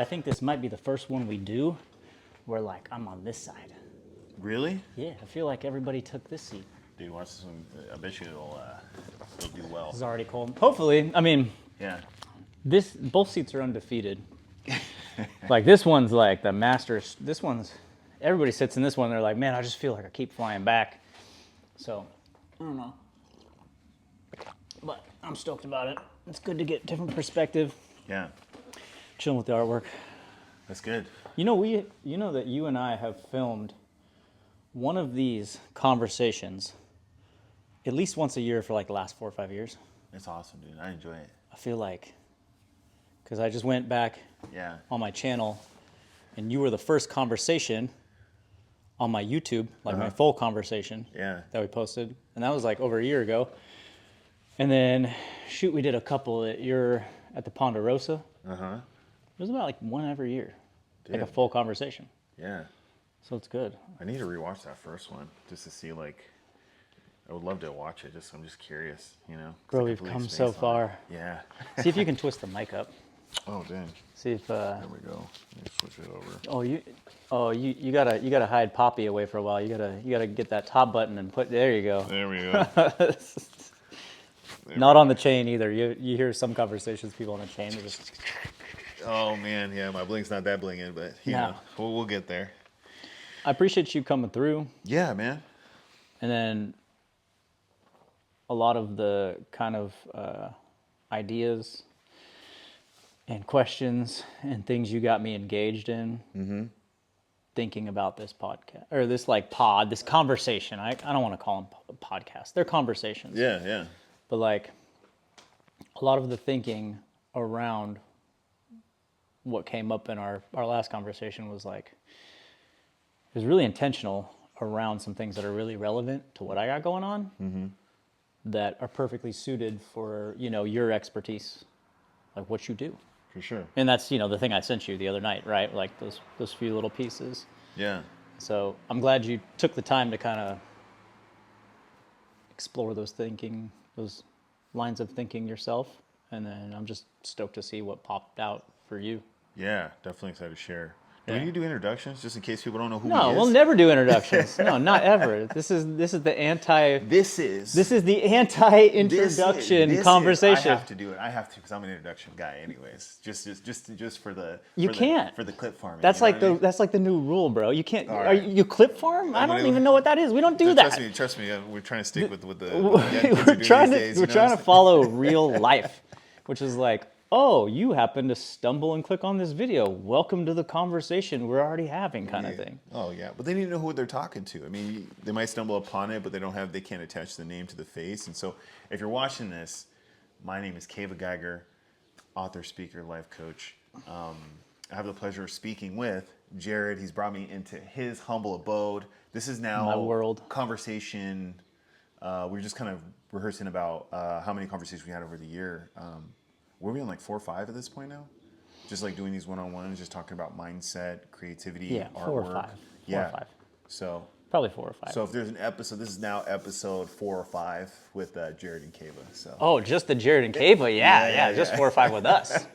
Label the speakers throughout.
Speaker 1: I think this might be the first one we do where, like, I'm on this side.
Speaker 2: Really?
Speaker 1: Yeah, I feel like everybody took this seat.
Speaker 2: Dude, watch this one. I bet you it'll do well.
Speaker 1: This is already cold. Hopefully, I mean,
Speaker 2: Yeah.
Speaker 1: both seats are undefeated. Like, this one's like the Masters. This one's, everybody sits in this one. They're like, man, I just feel like I keep flying back. So, I don't know. But I'm stoked about it. It's good to get different perspective.
Speaker 2: Yeah.
Speaker 1: Chilling with the artwork.
Speaker 2: That's good.
Speaker 1: You know that you and I have filmed one of these conversations at least once a year for like the last 4 or 5 years.
Speaker 2: It's awesome, dude. I enjoy it.
Speaker 1: I feel like, because I just went back on my channel, and you were the first conversation on my YouTube, like my full conversation that we posted, and that was like over a year ago. And then, shoot, we did a couple at the Ponderosa. It was about like one every year, like a full conversation.
Speaker 2: Yeah.
Speaker 1: So it's good.
Speaker 2: I need to rewatch that first one just to see, like, I would love to watch it. I'm just curious, you know.
Speaker 1: Bro, we've come so far.
Speaker 2: Yeah.
Speaker 1: See if you can twist the mic up.
Speaker 2: Oh, dang.
Speaker 1: See if.
Speaker 2: There we go. Let me switch it over.
Speaker 1: You gotta hide Poppy away for a while. You gotta get that top button and put. There you go.
Speaker 2: There we go.
Speaker 1: Not on the chain either. You hear some conversations, people on a chain. Just...
Speaker 2: Oh man, yeah, my blink's not that blinging, but you know, we'll get there.
Speaker 1: I appreciate you coming through.
Speaker 2: Yeah, man.
Speaker 1: And then a lot of the kind of ideas and questions and things you got me engaged in thinking about this podcast, or this like this conversation. I don't want to call them podcasts. They're conversations.
Speaker 2: Yeah, yeah.
Speaker 1: But like a lot of the thinking around what came up in our last conversation was like, it was really intentional around some things that are really relevant to what I got going on that are perfectly suited for, you know, your expertise, like what you do.
Speaker 2: For sure.
Speaker 1: And that's, you know, the thing I sent you the other night, right? Like those few little pieces.
Speaker 2: Yeah.
Speaker 1: So I'm glad you took the time to kind of explore those lines of thinking yourself. And then I'm just stoked to see what popped out for you.
Speaker 2: Yeah, definitely excited to share. Do we need to do introductions just in case people don't know who he
Speaker 1: No,
Speaker 2: is?
Speaker 1: we'll never do introductions. No, not ever. This is the anti.
Speaker 2: This is
Speaker 1: the anti-introduction conversation.
Speaker 2: I have to do it. I have to because I'm an introduction guy, anyways. Just for the.
Speaker 1: You can't.
Speaker 2: For the clip farming.
Speaker 1: That's
Speaker 2: like
Speaker 1: that's like the new rule, bro. You can't.
Speaker 2: All
Speaker 1: Are
Speaker 2: right.
Speaker 1: you clip farm? I don't even know what that is. We don't do that.
Speaker 2: Trust me. We're trying to stick with the.
Speaker 1: We're trying to follow real life, which is like, oh, you happen to stumble and click on this video. Welcome to the conversation we're already having, kind of thing.
Speaker 2: Oh yeah, but they need to know who they're talking to. I mean, they might stumble upon it, but they can't attach the name to the face. And so, if you're watching this, my name is Kiva Geiger, author, speaker, life coach. I have the pleasure of speaking with Jared. He's brought me into his humble abode. This is now
Speaker 1: my world
Speaker 2: conversation. We were just kind of rehearsing about how many conversations we had over the year. We're we on like 4 or 5 at this point now? Just like doing these one-on-ones, just talking about mindset, creativity, artwork.
Speaker 1: 4 or 5. 4 or 5.
Speaker 2: So
Speaker 1: probably 4 or 5.
Speaker 2: So if there's an episode, this is now episode 4 or 5 with Jared and Kiva. So.
Speaker 1: Oh, just the Jared and Kiva, yeah, just 4 or 5 with us.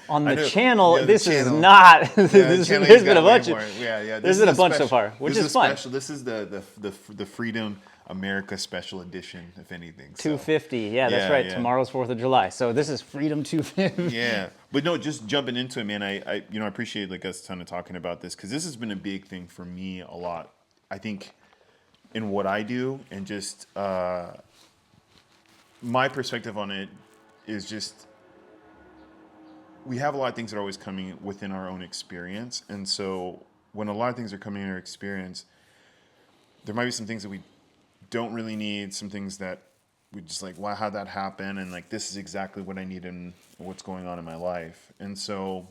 Speaker 1: On the channel, this is not. There's been a bunch. There's been a bunch so far, which is fun.
Speaker 2: This is the Freedom America Special Edition, if anything.
Speaker 1: 250, yeah, that's right. Tomorrow's 4th of July, so this is Freedom 250.
Speaker 2: Yeah, but no, just jumping into it, man. I appreciate like us kind of talking about this because this has been a big thing for me a lot. I think in what I do and just my perspective on it is just. We have a lot of things that are always coming within our own experience. And so when a lot of things are coming in our experience, there might be some things that we don't really need, some things that we just like, wow, how'd that happen? And like, this is exactly what I need and what's going on in my life. And so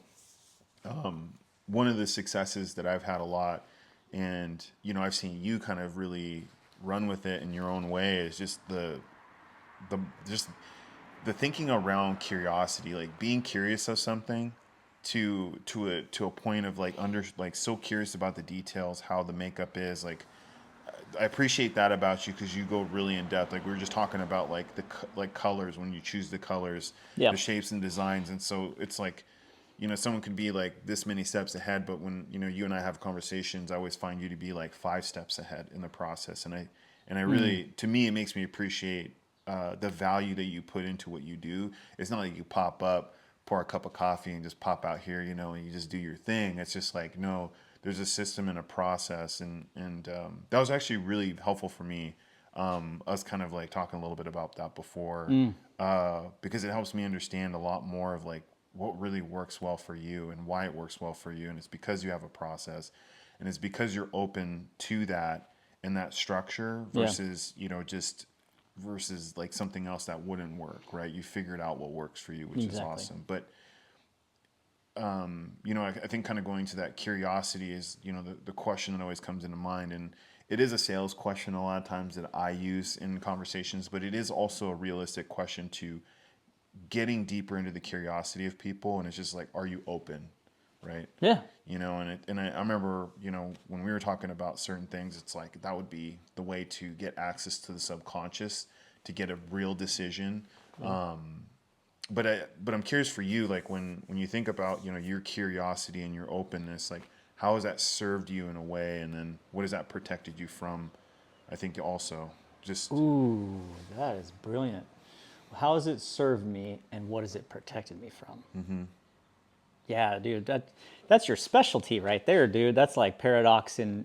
Speaker 2: one of the successes that I've had a lot, and, I've seen you kind of really run with it in your own way is just the thinking around curiosity, like being curious of something to a point of like so curious about the details, how the makeup is. Like, I appreciate that about you because you go really in depth. Like we were just talking about like the colors when you choose the colors, the shapes and designs. And so it's like you know, someone could be like this many steps ahead, but when, you know, you and I have conversations, I always find you to be like 5 steps ahead in the process. And I really, to me, it makes me appreciate the value that you put into what you do. It's not like you pop up, pour a cup of coffee and just pop out here, you know, and you just do your thing. It's just like, no, there's a system and a process. And that was actually really helpful for me. Us kind of like talking a little bit about that before, because it helps me understand a lot more of like what really works well for you and why it works well for you. And it's because you have a process, and it's because you're open to that and that structure versus, you know, just versus like something else that wouldn't work, right? You figured out what works for you, which is awesome. But, you know, I think kind of going to that curiosity is, you know, the question that always comes into mind. And it is a sales question a lot of times that I use in conversations, but it is also a realistic question to getting deeper into the curiosity of people. And it's just like, are you open? Right.
Speaker 1: Yeah.
Speaker 2: You know, and I remember, you know, when we were talking about certain things, it's like that would be the way to get access to the subconscious to get a real decision. But I'm curious for you, like when you think about, you know, your curiosity and your openness, like how has that served you in a way, and then what has that protected you from? I think also just
Speaker 1: Ooh, that is brilliant. How has it served me, and what has it protected me from? Mm-hmm. Yeah, dude, that's your specialty right there, dude. That's like paradox in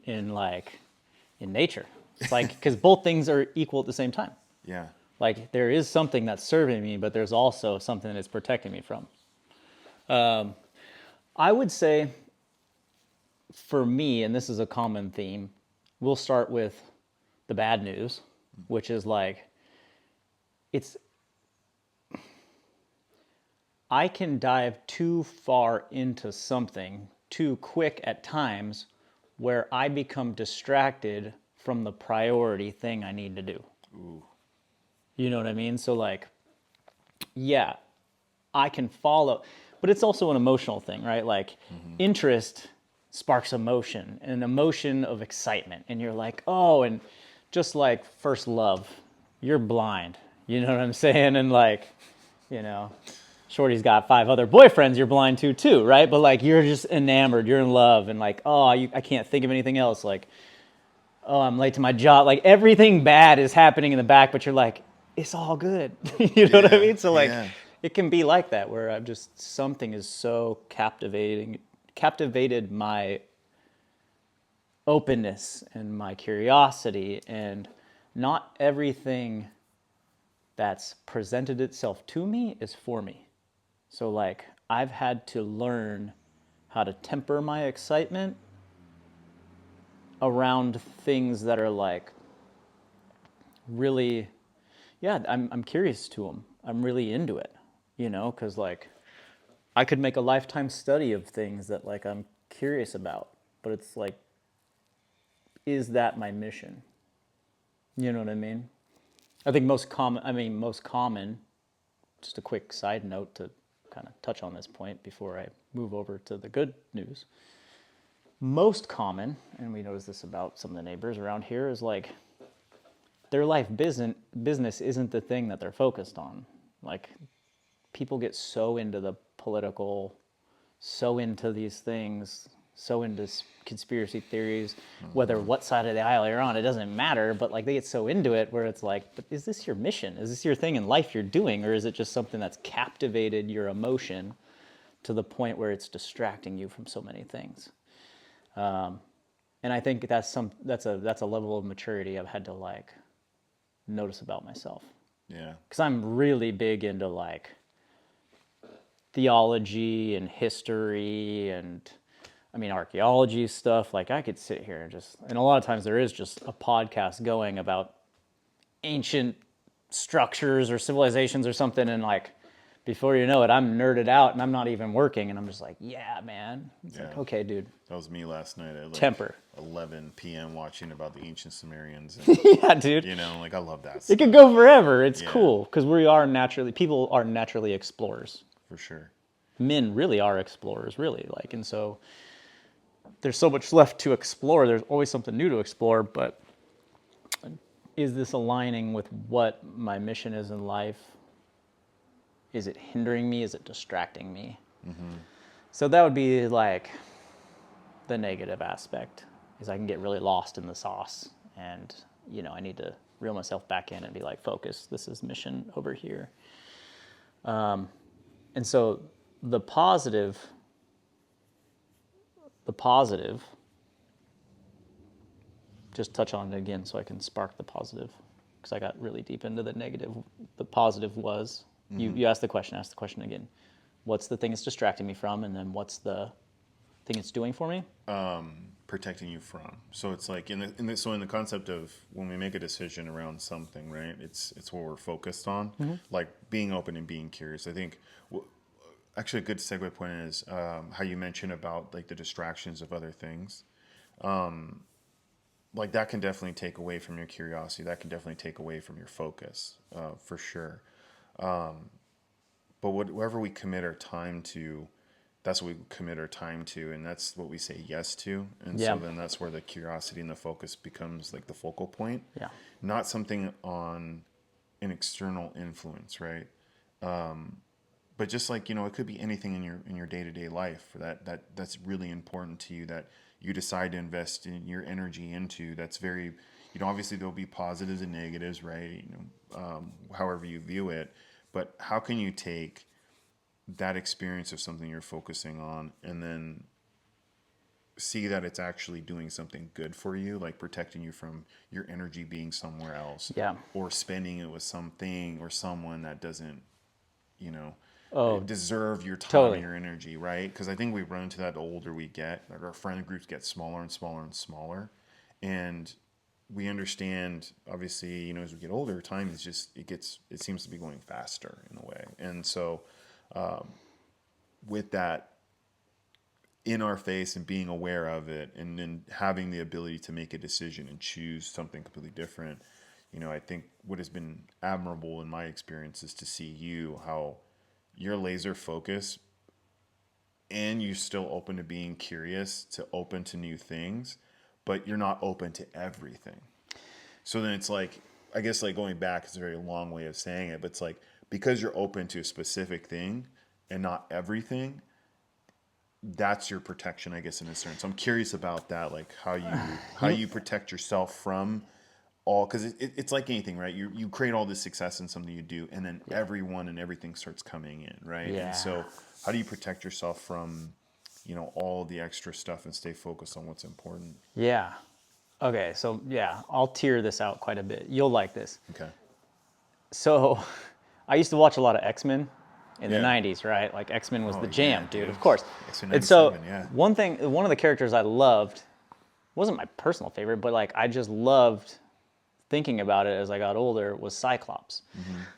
Speaker 1: nature. It's like, because both things are equal at the same time.
Speaker 2: Yeah.
Speaker 1: Like there is something that's serving me, but there's also something that's protecting me from. I would say for me, and this is a common theme, we'll start with the bad news, which is like, I can dive too far into something too quick at times where I become distracted from the priority thing I need to do.
Speaker 2: Ooh.
Speaker 1: You know what I mean? So like, yeah, I can follow, but it's also an emotional thing, right? Like interest sparks emotion, and an emotion of excitement. And you're like, oh, and just like first love, you're blind. You know what I'm saying? And like, you know, Shorty's got 5 other boyfriends you're blind to too, right? But like, you're just enamored, you're in love, and like, oh, I can't think of anything else. Like, oh, I'm late to my job. Like everything bad is happening in the back, but you're like, it's all good. You know what I mean? So like, it can be like that where I'm just, something is so captivated my openness and my curiosity, and not everything that's presented itself to me is for me. So like, I've had to learn how to temper my excitement around things that are like really, yeah, I'm curious to them. I'm really into it, you know, because like I could make a lifetime study of things that like I'm curious about, but it's like, is that my mission? You know what I mean? I think most common, just a quick side note to kind of touch on this point before I move over to the good news. Most common, and we notice this about some of the neighbors around here, is like their life business isn't the thing that they're focused on. Like people get so into the political, so into these things, so into conspiracy theories, whether what side of the aisle you're on, it doesn't matter, but like they get so into it where it's like, but is this your mission? Is this your thing in life you're doing? Or is it just something that's captivated your emotion to the point where it's distracting you from so many things? And I think that's a level of maturity I've had to like notice about myself.
Speaker 2: Yeah.
Speaker 1: Because I'm really big into like theology and history and archaeology stuff. Like I could sit here and a lot of times there is just a podcast going about ancient structures or civilizations or something, and like before you know it, I'm nerded out and I'm not even working, and I'm just like, yeah, man. It's like, okay, dude.
Speaker 2: That was me last night at like
Speaker 1: temper.
Speaker 2: 11 p.m. watching about the ancient Sumerians. And,
Speaker 1: yeah, dude.
Speaker 2: You know, like I love that stuff.
Speaker 1: It could go forever. It's cool because people are naturally explorers.
Speaker 2: For sure.
Speaker 1: Men really are explorers, really. Like, and so there's so much left to explore. There's always something new to explore, but is this aligning with what my mission is in life? Is it hindering me? Is it distracting me? So that would be like the negative aspect, is I can get really lost in the sauce, and I need to reel myself back in and be like, focus, this is mission over here. And so the positive, just touch on it again so I can spark the positive, because I got really deep into the negative. The positive was, you asked the question again. What's the thing it's distracting me from, and then what's the thing it's doing for me?
Speaker 2: Protecting you from. So it's like in the concept of when we make a decision around something, right? It's what we're focused on, like being open and being curious. I think actually a good segue point is how you mentioned about like the distractions of other things. Like that can definitely take away from your curiosity. That can definitely take away from your focus, for sure. But whatever we commit our time to, that's what we commit our time to, and that's what we say yes to. And so then that's where the curiosity and the focus becomes like the focal point.
Speaker 1: Yeah.
Speaker 2: Not something on an external influence, right? But just like, it could be anything in your day-to-day life that's really important to you, that you decide to invest in your energy into. That's very, obviously there'll be positives and negatives, right? However you view it. But how can you take that experience of something you're focusing on and then see that it's actually doing something good for you, like protecting you from your energy being somewhere else, or spending it with something or someone that doesn't, deserve your time and your energy, right? Because I think we run into that the older we get, like our friend groups get smaller and smaller and smaller, and we understand, obviously, as we get older, time is just, it seems to be going faster in a way. And so with that in our face and being aware of it, and then having the ability to make a decision and choose something completely different, I think what has been admirable in my experience is to see how you're laser focused and you're still open to being curious, to open to new things, but you're not open to everything. So then it's like, I guess like going back is a very long way of saying it, but it's like, because you're open to a specific thing and not everything, that's your protection, I guess, in a sense. I'm curious about that, like how you protect yourself from all, because it's like anything, right? You create all this success in something you do, and then everyone and everything starts coming in, right?
Speaker 1: Yeah.
Speaker 2: And so how do you protect yourself from, all the extra stuff and stay focused on what's important?
Speaker 1: Yeah. Okay, so I'll tear this out quite a bit. You'll like this.
Speaker 2: Okay.
Speaker 1: So I used to watch a lot of X-Men in the 90s, right? Like X-Men was the jam, dude, of course.
Speaker 2: X-Men
Speaker 1: And so
Speaker 2: 97,
Speaker 1: one of the characters I loved, wasn't my personal favorite, but like I just loved thinking about it as I got older, was Cyclops.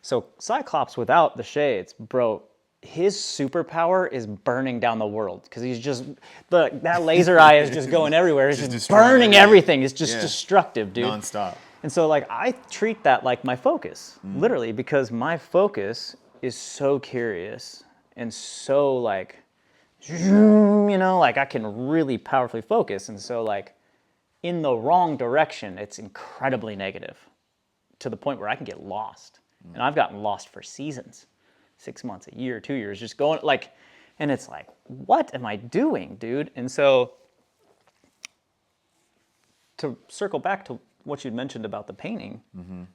Speaker 1: So Cyclops without the shades, bro, his superpower is burning down the world, because he's just, that laser eye is just going everywhere. It's just burning everything. It's just destructive, dude.
Speaker 2: Nonstop.
Speaker 1: And so like I treat that like my focus, literally, because my focus is so curious and so like, like I can really powerfully focus. And so like in the wrong direction, it's incredibly negative, to the point where I can get lost. And I've gotten lost for seasons, 6 months, a year, 2 years, just going like, and it's like, what am I doing, dude? And so to circle back to what you'd mentioned about the painting,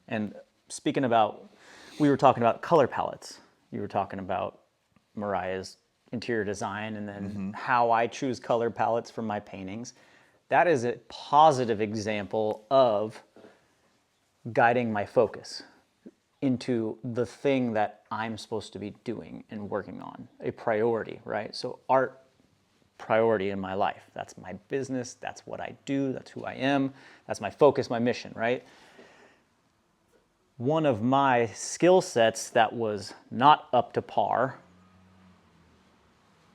Speaker 1: and speaking about, we were talking about color palettes. You were talking about Mariah's interior design, and then how I choose color palettes for my paintings. That is a positive example of guiding my focus into the thing that I'm supposed to be doing and working on, a priority, right? So art, priority in my life. That's my business, that's what I do, that's who I am, that's my focus, my mission, right? One of my skill sets that was not up to par,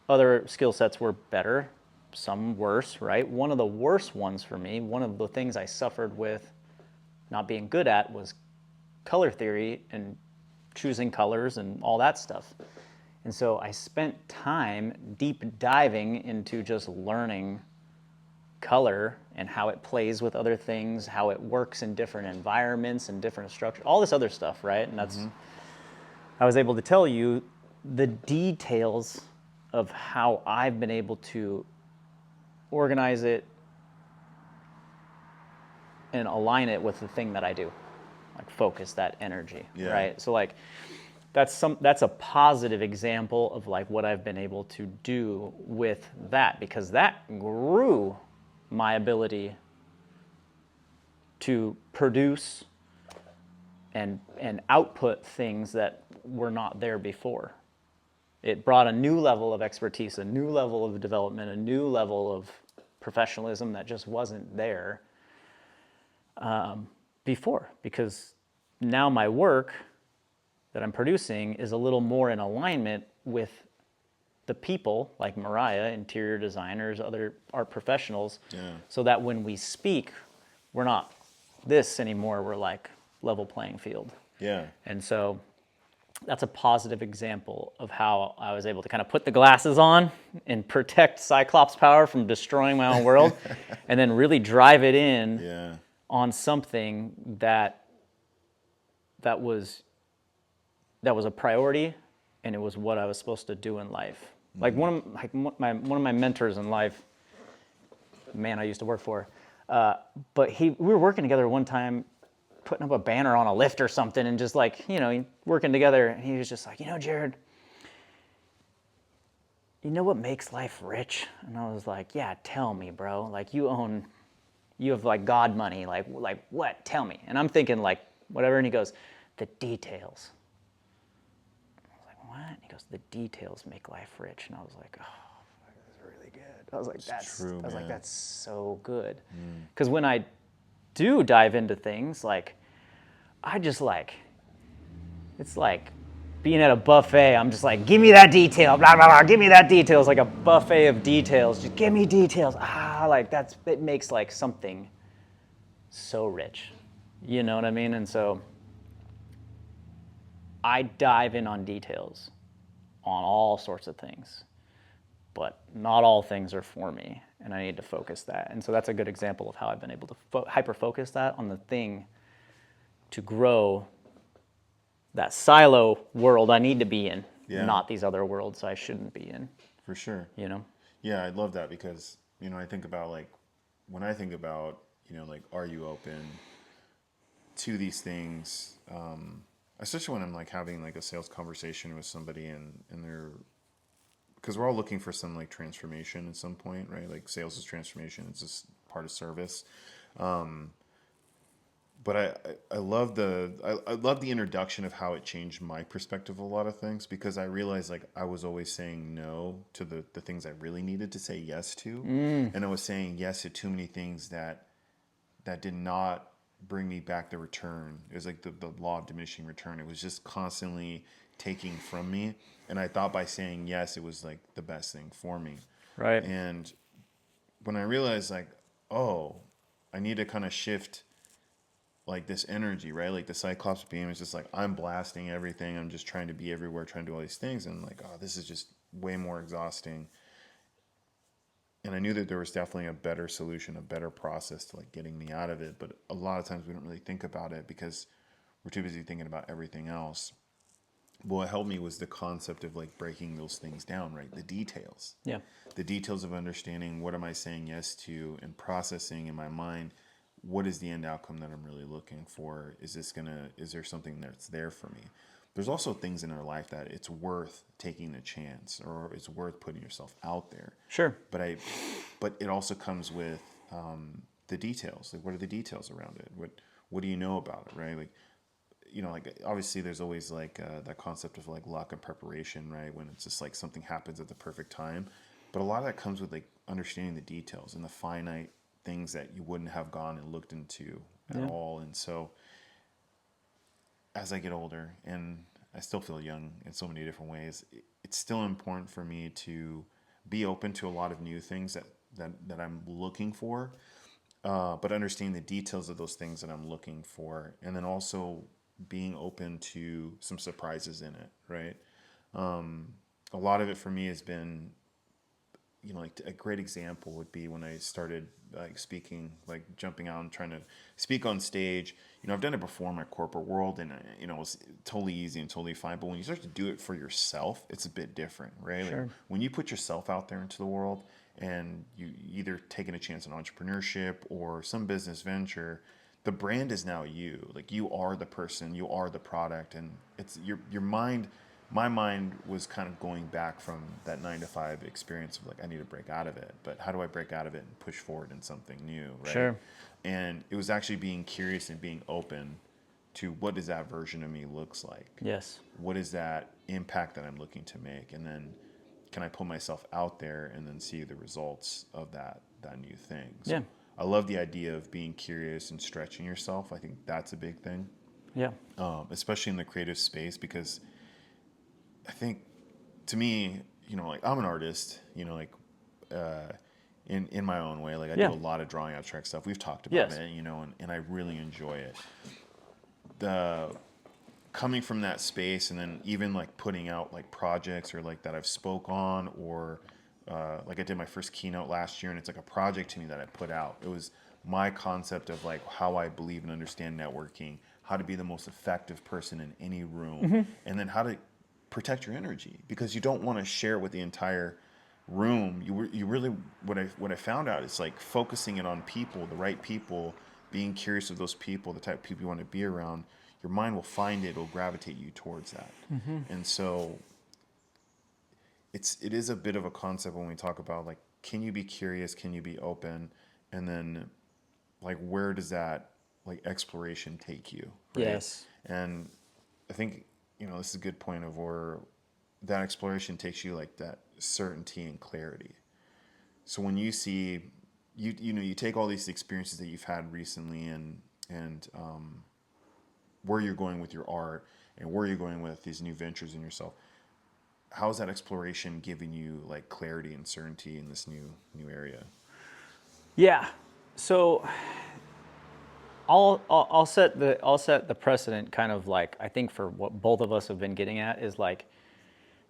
Speaker 1: other skill sets were better, some worse, right? One of the worst ones for me, one of the things I suffered with not being good at, was color theory and choosing colors and all that stuff. And so I spent time deep diving into just learning color and how it plays with other things, how it works in different environments and different structures, all this other stuff, right? And that's, I was able to tell you the details of how I've been able to organize it and align it with the thing that I do, like focus that energy, right? So like that's a positive example of like what I've been able to do with that, because that grew my ability to produce and output things that were not there before. It brought a new level of expertise, a new level of development, a new level of professionalism that just wasn't there before, because now my work that I'm producing is a little more in alignment with the people like Mariah, interior designers, other art professionals, so that when we speak, we're not this anymore, we're like level playing field.
Speaker 2: Yeah.
Speaker 1: And so that's a positive example of how I was able to kind of put the glasses on and protect Cyclops power from destroying my own world, and then really drive it in on something that was a priority, and it was what I was supposed to do in life. Like one of my mentors in life, man I used to work for, but we were working together one time, putting up a banner on a lift or something, and just like, working together, and he was just like, Jared, you know what makes life rich? And I was like, yeah, tell me, bro. Like you have like God money, like what? Tell me. And I'm thinking like whatever, and he goes, the details. I was like, what? He goes, the details make life rich. And I was like, oh, that's really good. I was like, that's so good. Because when I do dive into things, like I just like, it's like being at a buffet. I'm just like, give me that detail, blah, blah, blah, give me that detail. It's like a buffet of details. Just give me details. Like it makes like something so rich. You know what I mean? And so I dive in on details on all sorts of things, but not all things are for me, and I need to focus that. And so that's a good example of how I've been able to hyper-focus that on the thing to grow that silo world I need to be in, not these other worlds I shouldn't be in.
Speaker 2: For sure.
Speaker 1: Yeah,
Speaker 2: I love that, because, I think about like, when I think about, like, are you open to these things, especially when I'm like having like a sales conversation with somebody and they're, because we're all looking for some like transformation at some point, right? Like sales is transformation. It's just part of service. But I love I love the introduction of how it changed my perspective of a lot of things, because I realized like I was always saying no to the things I really needed to say yes to. And I was saying yes to too many things that did not bring me back the return. It was like the law of diminishing return. It was just constantly taking from me. And I thought by saying yes, it was like the best thing for me.
Speaker 1: right.
Speaker 2: And when I realized like, oh, I need to kind of shift like this energy, right? Like the Cyclops beam is just like, I'm blasting everything. I'm just trying to be everywhere, trying to do all these things. And like, oh, this is just way more exhausting. And I knew that there was definitely a better solution, a better process to like getting me out of it. But a lot of times we don't really think about it because we're too busy thinking about everything else. But what helped me was the concept of like breaking those things down, right? The details.
Speaker 1: Yeah.
Speaker 2: The details of understanding what am I saying yes to, and processing in my mind, what is the end outcome that I'm really looking for? Is there something that's there for me? There's also things in our life that it's worth taking the chance, or it's worth putting yourself out there.
Speaker 1: Sure.
Speaker 2: But it also comes with the details. Like, what are the details around it? What do you know about it, right? Like, like obviously there's always like that concept of like luck and preparation, right? When it's just like something happens at the perfect time. But a lot of that comes with like understanding the details and the finite things that you wouldn't have gone and looked into at all. And so as I get older, and I still feel young in so many different ways, it's still important for me to be open to a lot of new things that I'm looking for, but understanding the details of those things that I'm looking for, and then also being open to some surprises in it, right? A lot of it for me has been like a great example would be when I started like speaking, like jumping out and trying to speak on stage. I've done it before in my corporate world, and it was totally easy and totally fine. But when you start to do it for yourself, it's a bit different, right?
Speaker 1: Sure.
Speaker 2: Like when you put yourself out there into the world, and you either taking a chance on entrepreneurship or some business venture, the brand is now you. Like you are the person, you are the product, and it's your mind. My mind was kind of going back from that 9 to 5 experience of like, I need to break out of it, but how do I break out of it and push forward in something new, right?
Speaker 1: Sure.
Speaker 2: And it was actually being curious and being open to what does that version of me looks like?
Speaker 1: Yes.
Speaker 2: What is that impact that I'm looking to make? And then can I put myself out there and then see the results of that new thing? So
Speaker 1: yeah.
Speaker 2: I love the idea of being curious and stretching yourself. I think that's a big thing.
Speaker 1: Yeah.
Speaker 2: Especially in the creative space, because I think, to me, like I'm an artist, in my own way. Like I do a lot of drawing, abstract stuff. We've talked about it, and I really enjoy it. Coming from that space, and then even like putting out like projects or like that I've spoke on, or like I did my first keynote last year, and it's like a project to me that I put out. It was my concept of like how I believe and understand networking, how to be the most effective person in any room, and then how to protect your energy, because you don't want to share with the entire room. You really, what I found out is like focusing it on people, the right people, being curious of those people, the type of people you want to be around. Your mind will find it will gravitate you towards that. And so it is a bit of a concept when we talk about like, can you be curious, can you be open, and then like where does that like exploration take you, right?
Speaker 1: Yes.
Speaker 2: And I think this is a good point of where that exploration takes you like that certainty and clarity. So when you see, you take all these experiences that you've had recently, and where you're going with your art and where you're going with these new ventures in yourself, how is that exploration giving you like clarity and certainty in this new area?
Speaker 1: Yeah. So I'll set the precedent, kind of like, I think for what both of us have been getting at is like,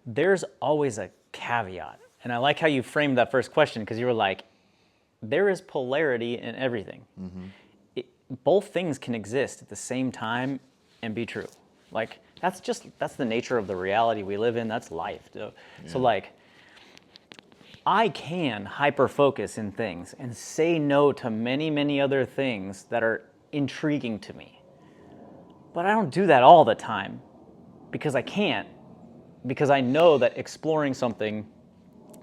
Speaker 1: there's always a caveat. And I like how you framed that first question, because you were like, there is polarity in everything. Both things can exist at the same time and be true. Like that's the nature of the reality we live in. That's life. So like, I can hyper focus in things and say no to many, many other things that are intriguing to me. But I don't do that all the time, because I can't, because I know that exploring something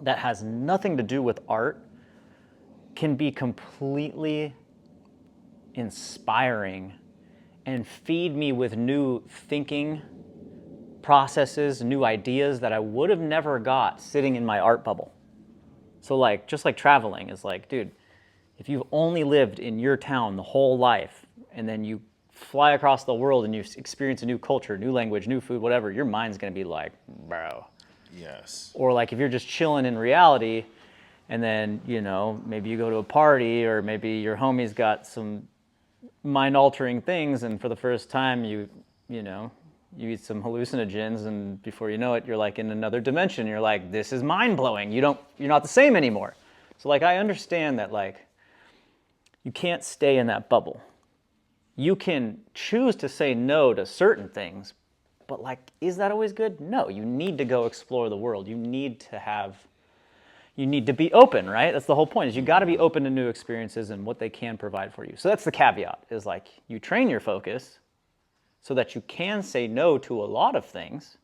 Speaker 1: that has nothing to do with art can be completely inspiring and feed me with new thinking processes, new ideas that I would have never got sitting in my art bubble. So like, just like traveling is like, dude, if you've only lived in your town the whole life, and then you fly across the world and you experience a new culture, new language, new food, whatever, your mind's gonna be like, bro.
Speaker 2: Yes.
Speaker 1: Or like if you're just chilling in reality, and then, maybe you go to a party, or maybe your homie's got some mind-altering things, and for the first time you eat some hallucinogens, and before you know it, you're like in another dimension. You're like, this is mind-blowing. You're not the same anymore. So like, I understand that like, you can't stay in that bubble. You can choose to say no to certain things, but like, is that always good? No, you need to go explore the world. You need to be open, right? That's the whole point, is you got to be open to new experiences and what they can provide for you. So that's the caveat, is like, you train your focus so that you can say no to a lot of things.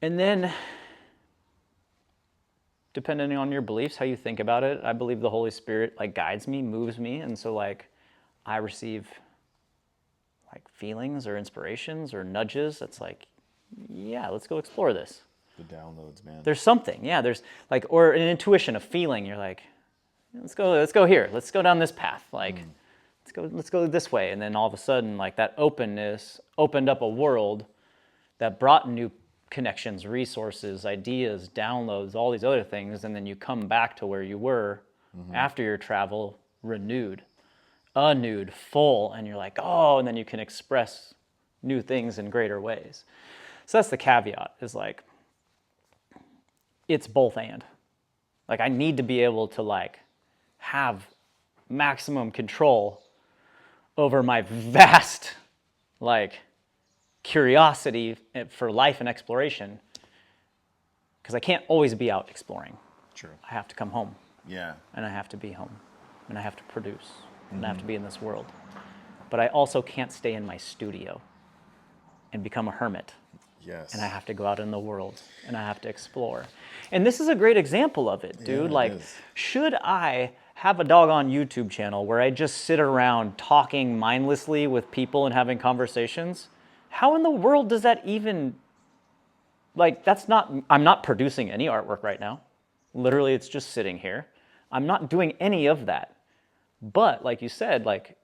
Speaker 1: And then, depending on your beliefs, how you think about it, I believe the Holy Spirit like guides me, moves me. And so like, I receive like feelings or inspirations or nudges. That's like, yeah, let's go explore this.
Speaker 2: The downloads, man.
Speaker 1: There's something, yeah. There's like, or an intuition, a feeling. You're like, let's go here. Let's go down this path. Like, let's go this way. And then all of a sudden, like that openness opened up a world that brought new connections, resources, ideas, downloads, all these other things. And then you come back to where you were after your travel, renewed, full, and you're like, oh, and then you can express new things in greater ways. So that's the caveat, is like, it's both and. Like I need to be able to like have maximum control over my vast like curiosity for life and exploration, because I can't always be out exploring.
Speaker 2: True.
Speaker 1: I have to come home.
Speaker 2: Yeah.
Speaker 1: And I have to be home. And I have to produce. And I have to be in this world. But I also can't stay in my studio and become a hermit.
Speaker 2: Yes.
Speaker 1: And I have to go out in the world and I have to explore. And this is a great example of it, dude.
Speaker 2: Yeah,
Speaker 1: like,
Speaker 2: it is.
Speaker 1: should I have a doggone YouTube channel where I just sit around talking mindlessly with people and having conversations? How in the world does that even, like, that's not, I'm not producing any artwork right now. Literally, it's just sitting here. I'm not doing any of that. But like you said, like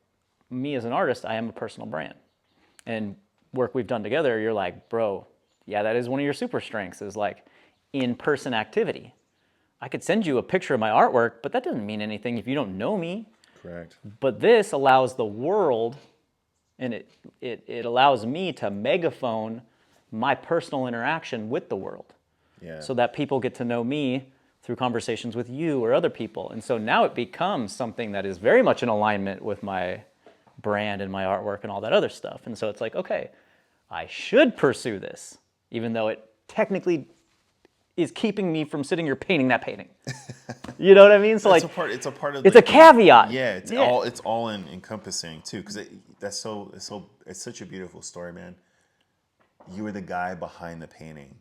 Speaker 1: me as an artist, I am a personal brand. And work we've done together, you're like, bro, yeah, that is one of your super strengths, is like in-person activity. I could send you a picture of my artwork, but that doesn't mean anything if you don't know me.
Speaker 2: Correct.
Speaker 1: But this allows the world, and it allows me to megaphone my personal interaction with the world.
Speaker 2: Yeah.
Speaker 1: So that people get to know me through conversations with you or other people. And so now it becomes something that is very much in alignment with my brand and my artwork and all that other stuff. And so it's like, okay, I should pursue this, even though it technically is keeping me from sitting here painting that painting. You know what I mean? So like,
Speaker 2: it's a part of
Speaker 1: it's a caveat.
Speaker 2: Yeah, it's all encompassing too, because it's such a beautiful story, man. You were the guy behind the painting.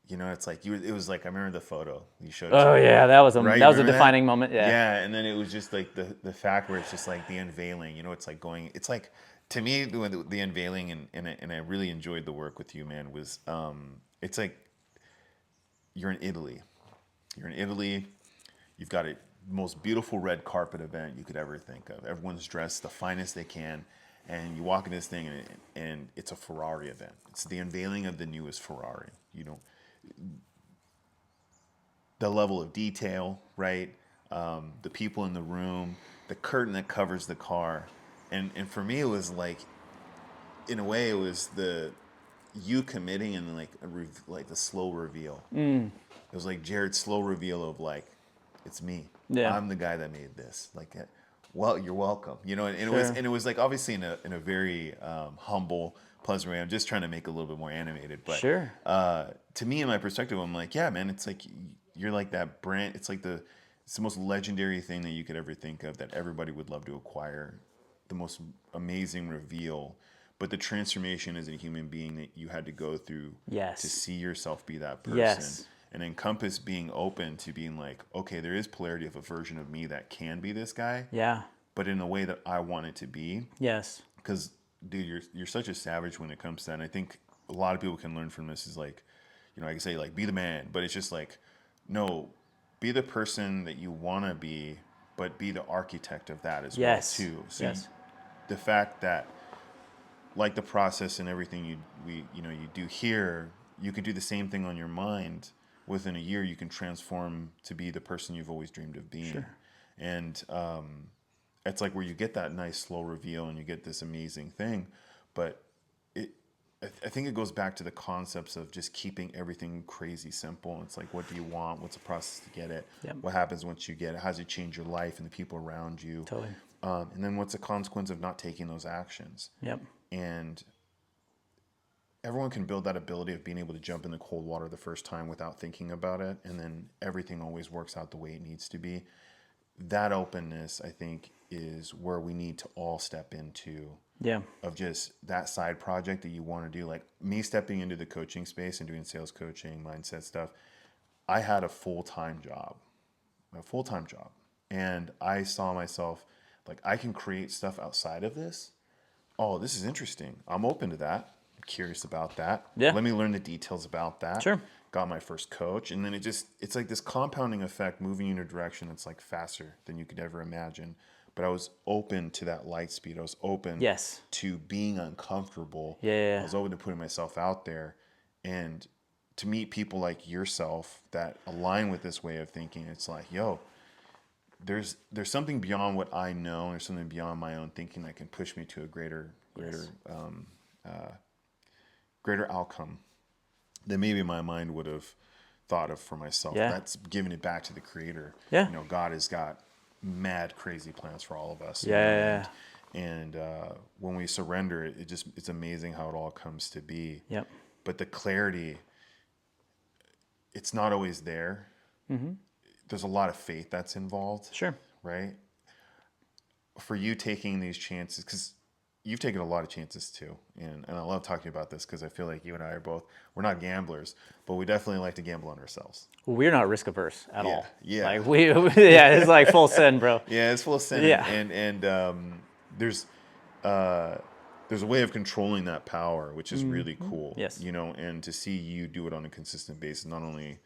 Speaker 2: You know, it's like it was like, I remember the photo you showed.
Speaker 1: Oh yeah, that was a defining
Speaker 2: that?
Speaker 1: moment. Yeah.
Speaker 2: Yeah, and then it was just like the fact where it's just like the unveiling. You know, it's like to me the unveiling, and I really enjoyed the work with you, man. Was it's like you're in Italy. You're in Italy. You've got a most beautiful red carpet event you could ever think of. Everyone's dressed the finest they can, and you walk in this thing, and it's a Ferrari event. It's the unveiling of the newest Ferrari. You know, the level of detail, right? The people in the room, the curtain that covers the car, and for me it was like, in a way, it was you committing and like the slow reveal. It was like Jared's slow reveal of like, it's me.
Speaker 1: Yeah.
Speaker 2: I'm the guy that made this. Like, well, you're welcome. You know, and
Speaker 1: Sure.
Speaker 2: it was like obviously in a very humble, pleasant way. I'm just trying to make it a little bit more animated, but
Speaker 1: Sure.
Speaker 2: To me, in my perspective, I'm like, yeah, man, it's like you're like that brand. It's like it's the most legendary thing that you could ever think of, that everybody would love to acquire. The most amazing reveal, but the transformation as a human being that you had to go through
Speaker 1: Yes.
Speaker 2: to see yourself be that person.
Speaker 1: Yes.
Speaker 2: And encompass being open to being like, okay, there is polarity of a version of me that can be this guy.
Speaker 1: Yeah.
Speaker 2: But in a way that I want it to be.
Speaker 1: Yes.
Speaker 2: Because, dude, you're such a savage when it comes to that. And I think a lot of people can learn from this is like, you know, I can say like, be the man, but it's just like, no, be the person that you want to be, but be the architect of that as well too. So
Speaker 1: yes.
Speaker 2: The fact that, like the process and everything you do here, you could do the same thing on your mind. Within a year, you can transform to be the person you've always dreamed of being.
Speaker 1: Sure.
Speaker 2: And it's like where you get that nice slow reveal and you get this amazing thing. But I think it goes back to the concepts of just keeping everything crazy simple. It's like, what do you want? What's the process to get it?
Speaker 1: Yep.
Speaker 2: What happens once you get it? How does it change your life and the people around you?
Speaker 1: Totally.
Speaker 2: And then what's the consequence of not taking those actions?
Speaker 1: Yep.
Speaker 2: And everyone can build that ability of being able to jump in the cold water the first time without thinking about it, and then everything always works out the way it needs to be. That openness, I think, is where we need to all step into.
Speaker 1: Yeah.
Speaker 2: Of just that side project that you want to do. Like me stepping into the coaching space and doing sales coaching, mindset stuff, I had a full-time job. And I saw myself, like, I can create stuff outside of this. Oh, this is interesting. I'm open to that. Curious about that.
Speaker 1: Yeah.
Speaker 2: Let me learn the details about that.
Speaker 1: Sure.
Speaker 2: Got my first coach, and then it's like this compounding effect moving you in a direction that's like faster than you could ever imagine. But I was open to that light speed. I was open to being uncomfortable.
Speaker 1: Yeah.
Speaker 2: I was open to putting myself out there, and to meet people like yourself that align with this way of thinking. It's like, yo, there's something beyond what I know. There's something beyond my own thinking that can push me to a greater outcome that maybe my mind would have thought of for myself.
Speaker 1: Yeah.
Speaker 2: That's giving it back to the Creator.
Speaker 1: Yeah.
Speaker 2: You know, God has got mad crazy plans for all of us.
Speaker 1: Yeah.
Speaker 2: And when we surrender, it's amazing how it all comes to be.
Speaker 1: Yep.
Speaker 2: But the clarity, it's not always there. Mm-hmm. There's a lot of faith that's involved.
Speaker 1: Sure.
Speaker 2: Right? For you taking these chances, because you've taken a lot of chances too. And I love talking about this because I feel like you and I we're not gamblers, but we definitely like to gamble on ourselves.
Speaker 1: Well, we're not risk averse at all.
Speaker 2: Yeah.
Speaker 1: Like it's like full sin, bro.
Speaker 2: Yeah, it's full sin.
Speaker 1: Yeah.
Speaker 2: And there's a way of controlling that power, which is really cool.
Speaker 1: Yes.
Speaker 2: You know, and to see you do it on a consistent basis, not only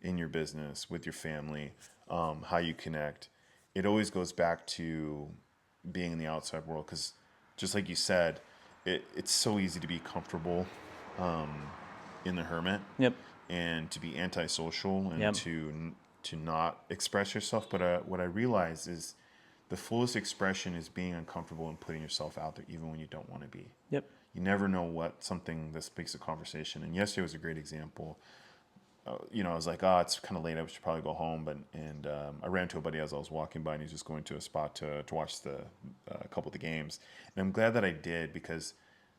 Speaker 2: in your business, with your family, how you connect, it always goes back to being in the outside world. Because just like you said, it's so easy to be comfortable in the hermit.
Speaker 1: Yep.
Speaker 2: And to be antisocial and
Speaker 1: Yep.
Speaker 2: to not express yourself. But what I realize is the fullest expression is being uncomfortable and putting yourself out there, even when you don't want to be.
Speaker 1: Yep.
Speaker 2: You never know what something that speaks a conversation. And yesterday was a great example. You know, I was like, it's kind of late. I should probably go home. And I ran into a buddy as I was walking by, and he was just going to a spot to watch a couple of the games. And I'm glad that I did, because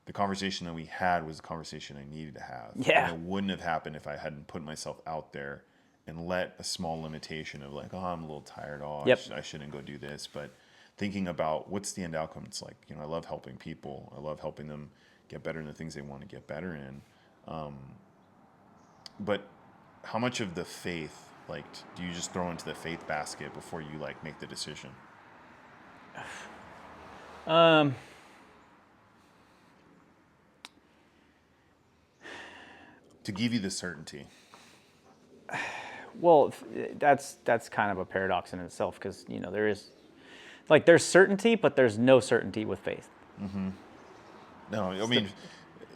Speaker 2: the conversation that we had was a conversation I needed to have.
Speaker 1: Yeah.
Speaker 2: And it wouldn't have happened if I hadn't put myself out there and let a small limitation of like, I'm a little tired.
Speaker 1: Yep.
Speaker 2: I shouldn't go do this. But thinking about what's the end outcome. It's like, you know, I love helping people. I love helping them get better in the things they want to get better in. But how much of the faith, like, do you just throw into the faith basket before you like make the decision? To give you the certainty.
Speaker 1: Well, that's kind of a paradox in itself, because you know there's certainty, but there's no certainty with faith.
Speaker 2: Mm-hmm. No, I mean,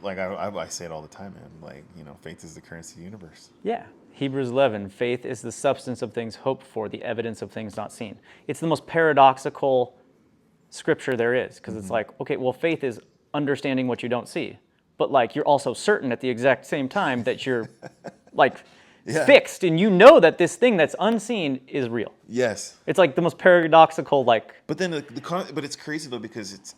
Speaker 2: like I say it all the time, man. Like, you know, faith is the currency of the universe.
Speaker 1: Yeah. Hebrews 11, faith is the substance of things hoped for, the evidence of things not seen. It's the most paradoxical scripture there is, because it's like, okay, well, faith is understanding what you don't see, but like you're also certain at the exact same time that you're like fixed, and you know that this thing that's unseen is real.
Speaker 2: Yes.
Speaker 1: It's like the most paradoxical, like.
Speaker 2: But then, but it's crazy though, because it's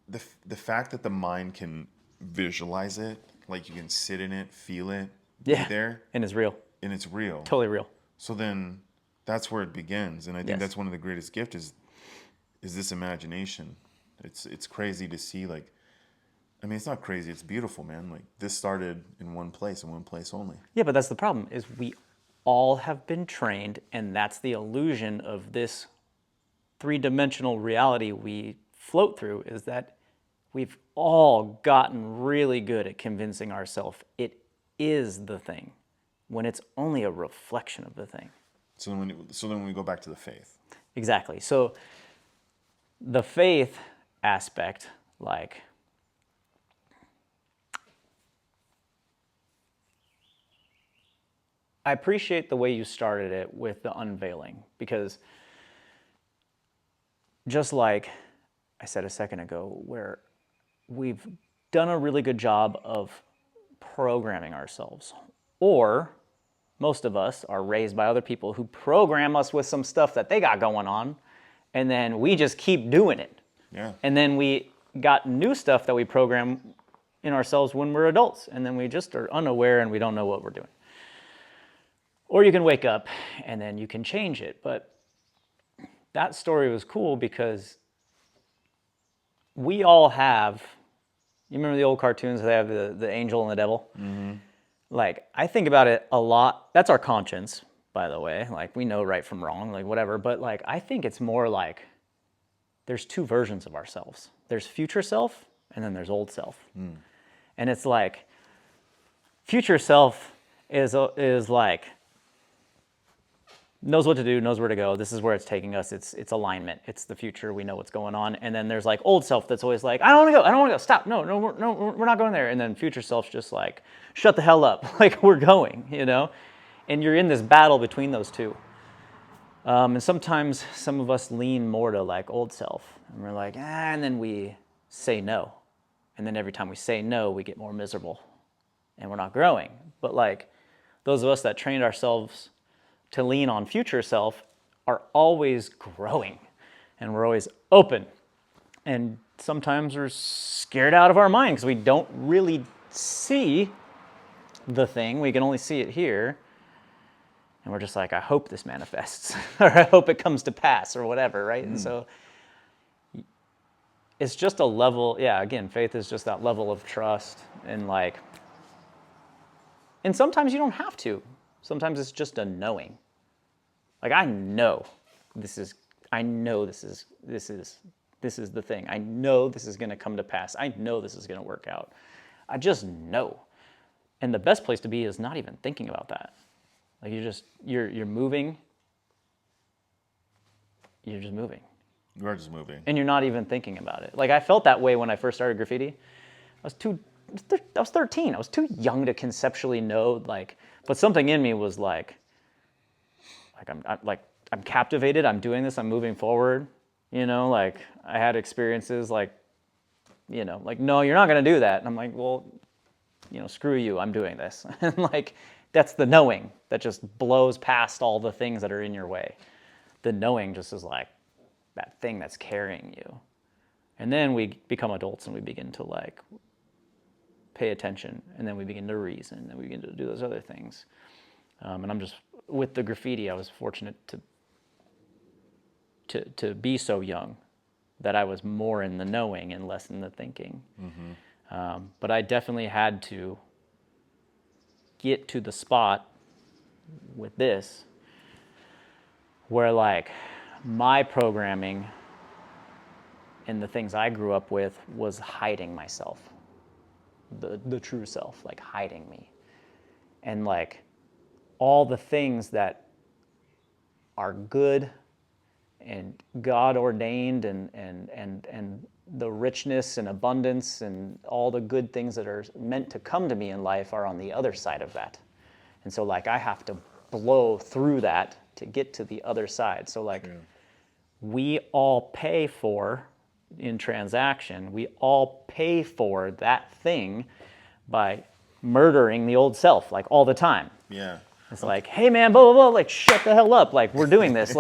Speaker 2: the fact that the mind can visualize it, like you can sit in it, feel it, be there,
Speaker 1: and it's real.
Speaker 2: And it's real.
Speaker 1: Totally real.
Speaker 2: So then that's where it begins. And I think that's one of the greatest gifts is this imagination. It's crazy to see, like, I mean, it's not crazy, it's beautiful, man. Like, this started in one place and one place only.
Speaker 1: Yeah, but that's the problem, is we all have been trained, and that's the illusion of this three-dimensional reality we float through, is that we've all gotten really good at convincing ourselves it is the thing, when it's only a reflection of the thing.
Speaker 2: So then when we go back to the faith.
Speaker 1: Exactly. So the faith aspect, like, I appreciate the way you started it with the unveiling, because just like I said a second ago, where we've done a really good job of programming ourselves, or most of us are raised by other people who program us with some stuff that they got going on, and then we just keep doing it.
Speaker 2: Yeah.
Speaker 1: And then we got new stuff that we program in ourselves when we're adults, and then we just are unaware and we don't know what we're doing. Or you can wake up and then you can change it. But that story was cool because we all have, you remember the old cartoons, they have the angel and the devil? Mm-hmm. Like, I think about it a lot. That's our conscience, by the way. Like, we know right from wrong, like whatever. But like, I think it's more like there's two versions of ourselves. There's future self, and then there's old self. Mm. And it's like, future self is like, knows what to do, knows where to go. This is where it's taking us. It's alignment. It's the future. We know what's going on. And then there's like old self that's always like, I don't want to go. Stop. No, we're not going there. And then future self's just like, shut the hell up. Like, we're going, you know? And you're in this battle between those two. And sometimes some of us lean more to like old self. And we're like, and then we say no. And then every time we say no, we get more miserable. And we're not growing. But like, those of us that trained ourselves to lean on future self are always growing, and we're always open. And sometimes we're scared out of our mind because we don't really see the thing. We can only see it here. And we're just like, I hope this manifests, or I hope it comes to pass, or whatever, right? And so it's just a level, again, faith is just that level of trust, and and sometimes you don't have to. Sometimes it's just a knowing. Like, I know this is the thing. I know this is going to come to pass. I know this is going to work out. I just know. And the best place to be is not even thinking about that. Like, you're moving. You're just moving.
Speaker 2: You are just moving.
Speaker 1: And you're not even thinking about it. Like, I felt that way when I first started graffiti. I was 13. I was too young to conceptually know, but something in me was I'm captivated. I'm doing this. I'm moving forward. I had experiences no, you're not going to do that. And I'm like, well, screw you. I'm doing this. And that's the knowing that just blows past all the things that are in your way. The knowing just is that thing that's carrying you. And then we become adults and we begin to pay attention, and then we begin to reason, and then we begin to do those other things. And I'm just, with the graffiti, I was fortunate to be so young that I was more in the knowing and less in the thinking. Mm-hmm. But I definitely had to get to the spot with this where my programming and the things I grew up with was hiding myself, the true self, hiding me. And all the things that are good and God ordained and the richness and abundance and all the good things that are meant to come to me in life are on the other side of that. And so I have to blow through that to get to the other side. So we all pay for, in transaction, we all pay for that thing by murdering the old self all the time.
Speaker 2: Yeah.
Speaker 1: It's hey man, blah, blah, blah, shut the hell up. We're doing this.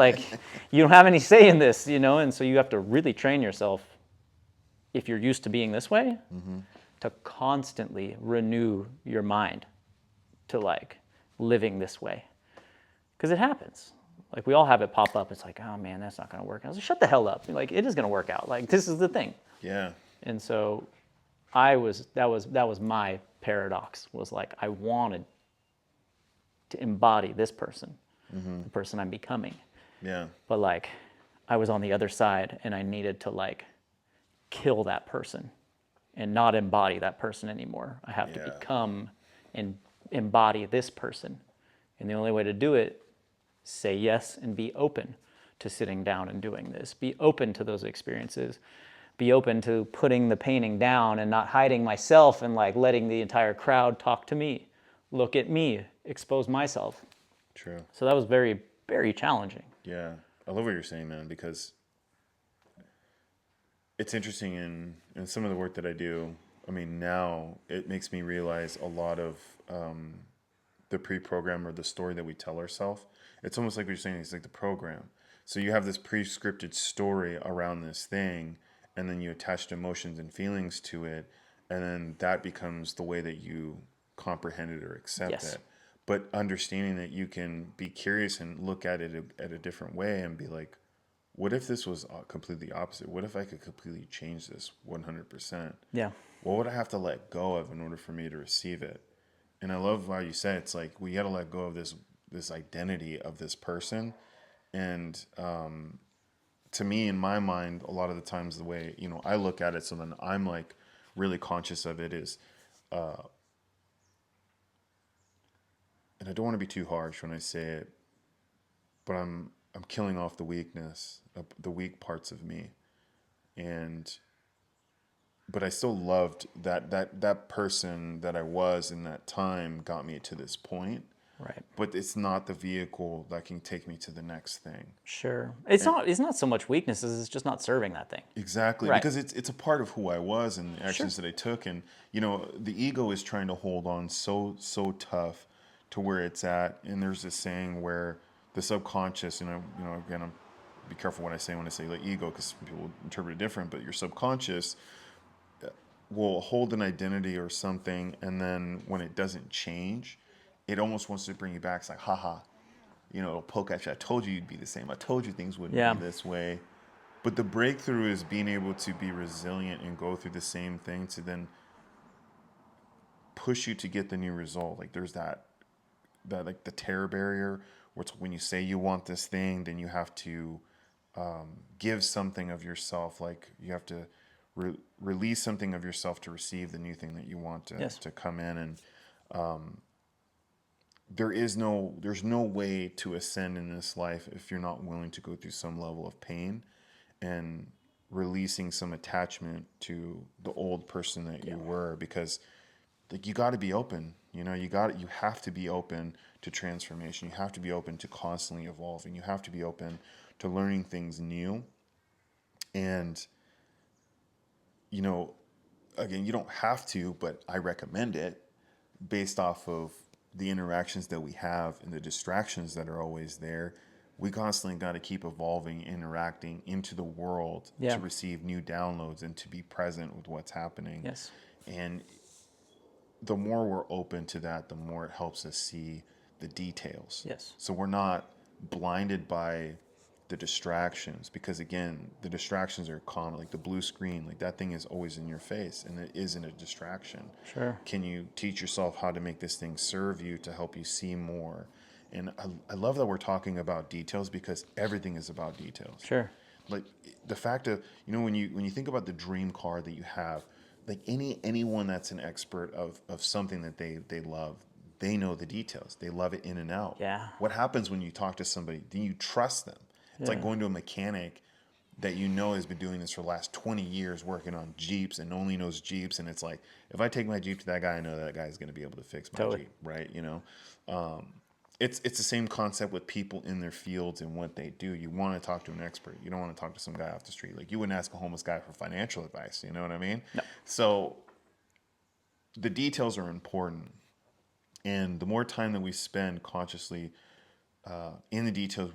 Speaker 1: You don't have any say in this, and so you have to really train yourself, if you're used to being this way, mm-hmm. to constantly renew your mind to living this way. Because it happens. We all have it pop up. It's oh man, that's not going to work. I was shut the hell up. It is going to work out. This is the thing.
Speaker 2: Yeah.
Speaker 1: And so that was my paradox, was I wanted to embody this person, mm-hmm. the person I'm becoming.
Speaker 2: Yeah.
Speaker 1: But I was on the other side, and I needed to kill that person and not embody that person anymore. I have to become and embody this person. And the only way to do it, say yes and be open to sitting down and doing this. Be open to those experiences. Be open to putting the painting down and not hiding myself and letting the entire crowd talk to me, look at me, expose myself.
Speaker 2: True.
Speaker 1: So that was very, very challenging.
Speaker 2: Yeah. I love what you're saying, man, because it's interesting in some of the work that I do. I mean, now it makes me realize a lot of the pre-program or the story that we tell ourselves. It's almost like what you're saying, it's like the program. So you have this pre-scripted story around this thing, and then you attach emotions and feelings to it, and then that becomes the way that you comprehend it or accept it. But understanding that you can be curious and look at it at a different way and be what if this was completely opposite? What if I could completely change this 100%?
Speaker 1: Yeah.
Speaker 2: What would I have to let go of in order for me to receive it? And I love how you said it's we got to let go of this identity of this person. And to me, in my mind, a lot of the times the way, I look at it, so then I'm really conscious of it is, and I don't want to be too harsh when I say it, but I'm killing off the weakness, the weak parts of me. But I still loved that person that I was in that time got me to this point.
Speaker 1: Right.
Speaker 2: But it's not the vehicle that can take me to the next thing.
Speaker 1: Sure. It's not so much weaknesses, it's just not serving that thing.
Speaker 2: Exactly.
Speaker 1: Right.
Speaker 2: Because it's a part of who I was and the actions that I took. And, the ego is trying to hold on so tough to where it's at. And there's this saying where the subconscious, again, be careful what I say when I say like ego, because people interpret it different, but your subconscious will hold an identity or something, and then when it doesn't change, it almost wants to bring you back. It's like, haha, it'll poke at you. I told you you'd be the same. I told you things wouldn't be this way. But the breakthrough is being able to be resilient and go through the same thing to then push you to get the new result. Like there's that like the terror barrier, where it's when you say you want this thing, then you have to give something of yourself. Like you have to release something of yourself to receive the new thing that you want to come in. And there's no way to ascend in this life if you're not willing to go through some level of pain and releasing some attachment to the old person that you were, because like you got to be open. You have to be open to transformation. You have to be open to constantly evolving. You have to be open to learning things new. And again, you don't have to, but I recommend it based off of the interactions that we have and the distractions that are always there. We constantly got to keep evolving, interacting into the world to receive new downloads and to be present with what's happening.
Speaker 1: Yes.
Speaker 2: And the more we're open to that, the more it helps us see the details.
Speaker 1: Yes.
Speaker 2: So we're not blinded by the distractions, because again, the distractions are common. Like the blue screen, like that thing is always in your face, and it isn't a distraction.
Speaker 1: Sure.
Speaker 2: Can you teach yourself how to make this thing serve you to help you see more? And I love that we're talking about details, because everything is about details.
Speaker 1: Sure.
Speaker 2: Like the fact of, when you think about the dream car that you have, like anyone that's an expert of something that they love, they know the details. They love it in and out.
Speaker 1: Yeah.
Speaker 2: What happens when you talk to somebody? Then you trust them. It's like going to a mechanic that has been doing this for the last 20 years, working on Jeeps and only knows Jeeps. And it's like, if I take my Jeep to that guy, I know that guy's going to be able to fix my Jeep, right? It's the same concept with people in their fields and what they do. You want to talk to an expert. You don't want to talk to some guy off the street. Like you wouldn't ask a homeless guy for financial advice. You know what I mean?
Speaker 1: No.
Speaker 2: So the details are important. And the more time that we spend consciously in the details,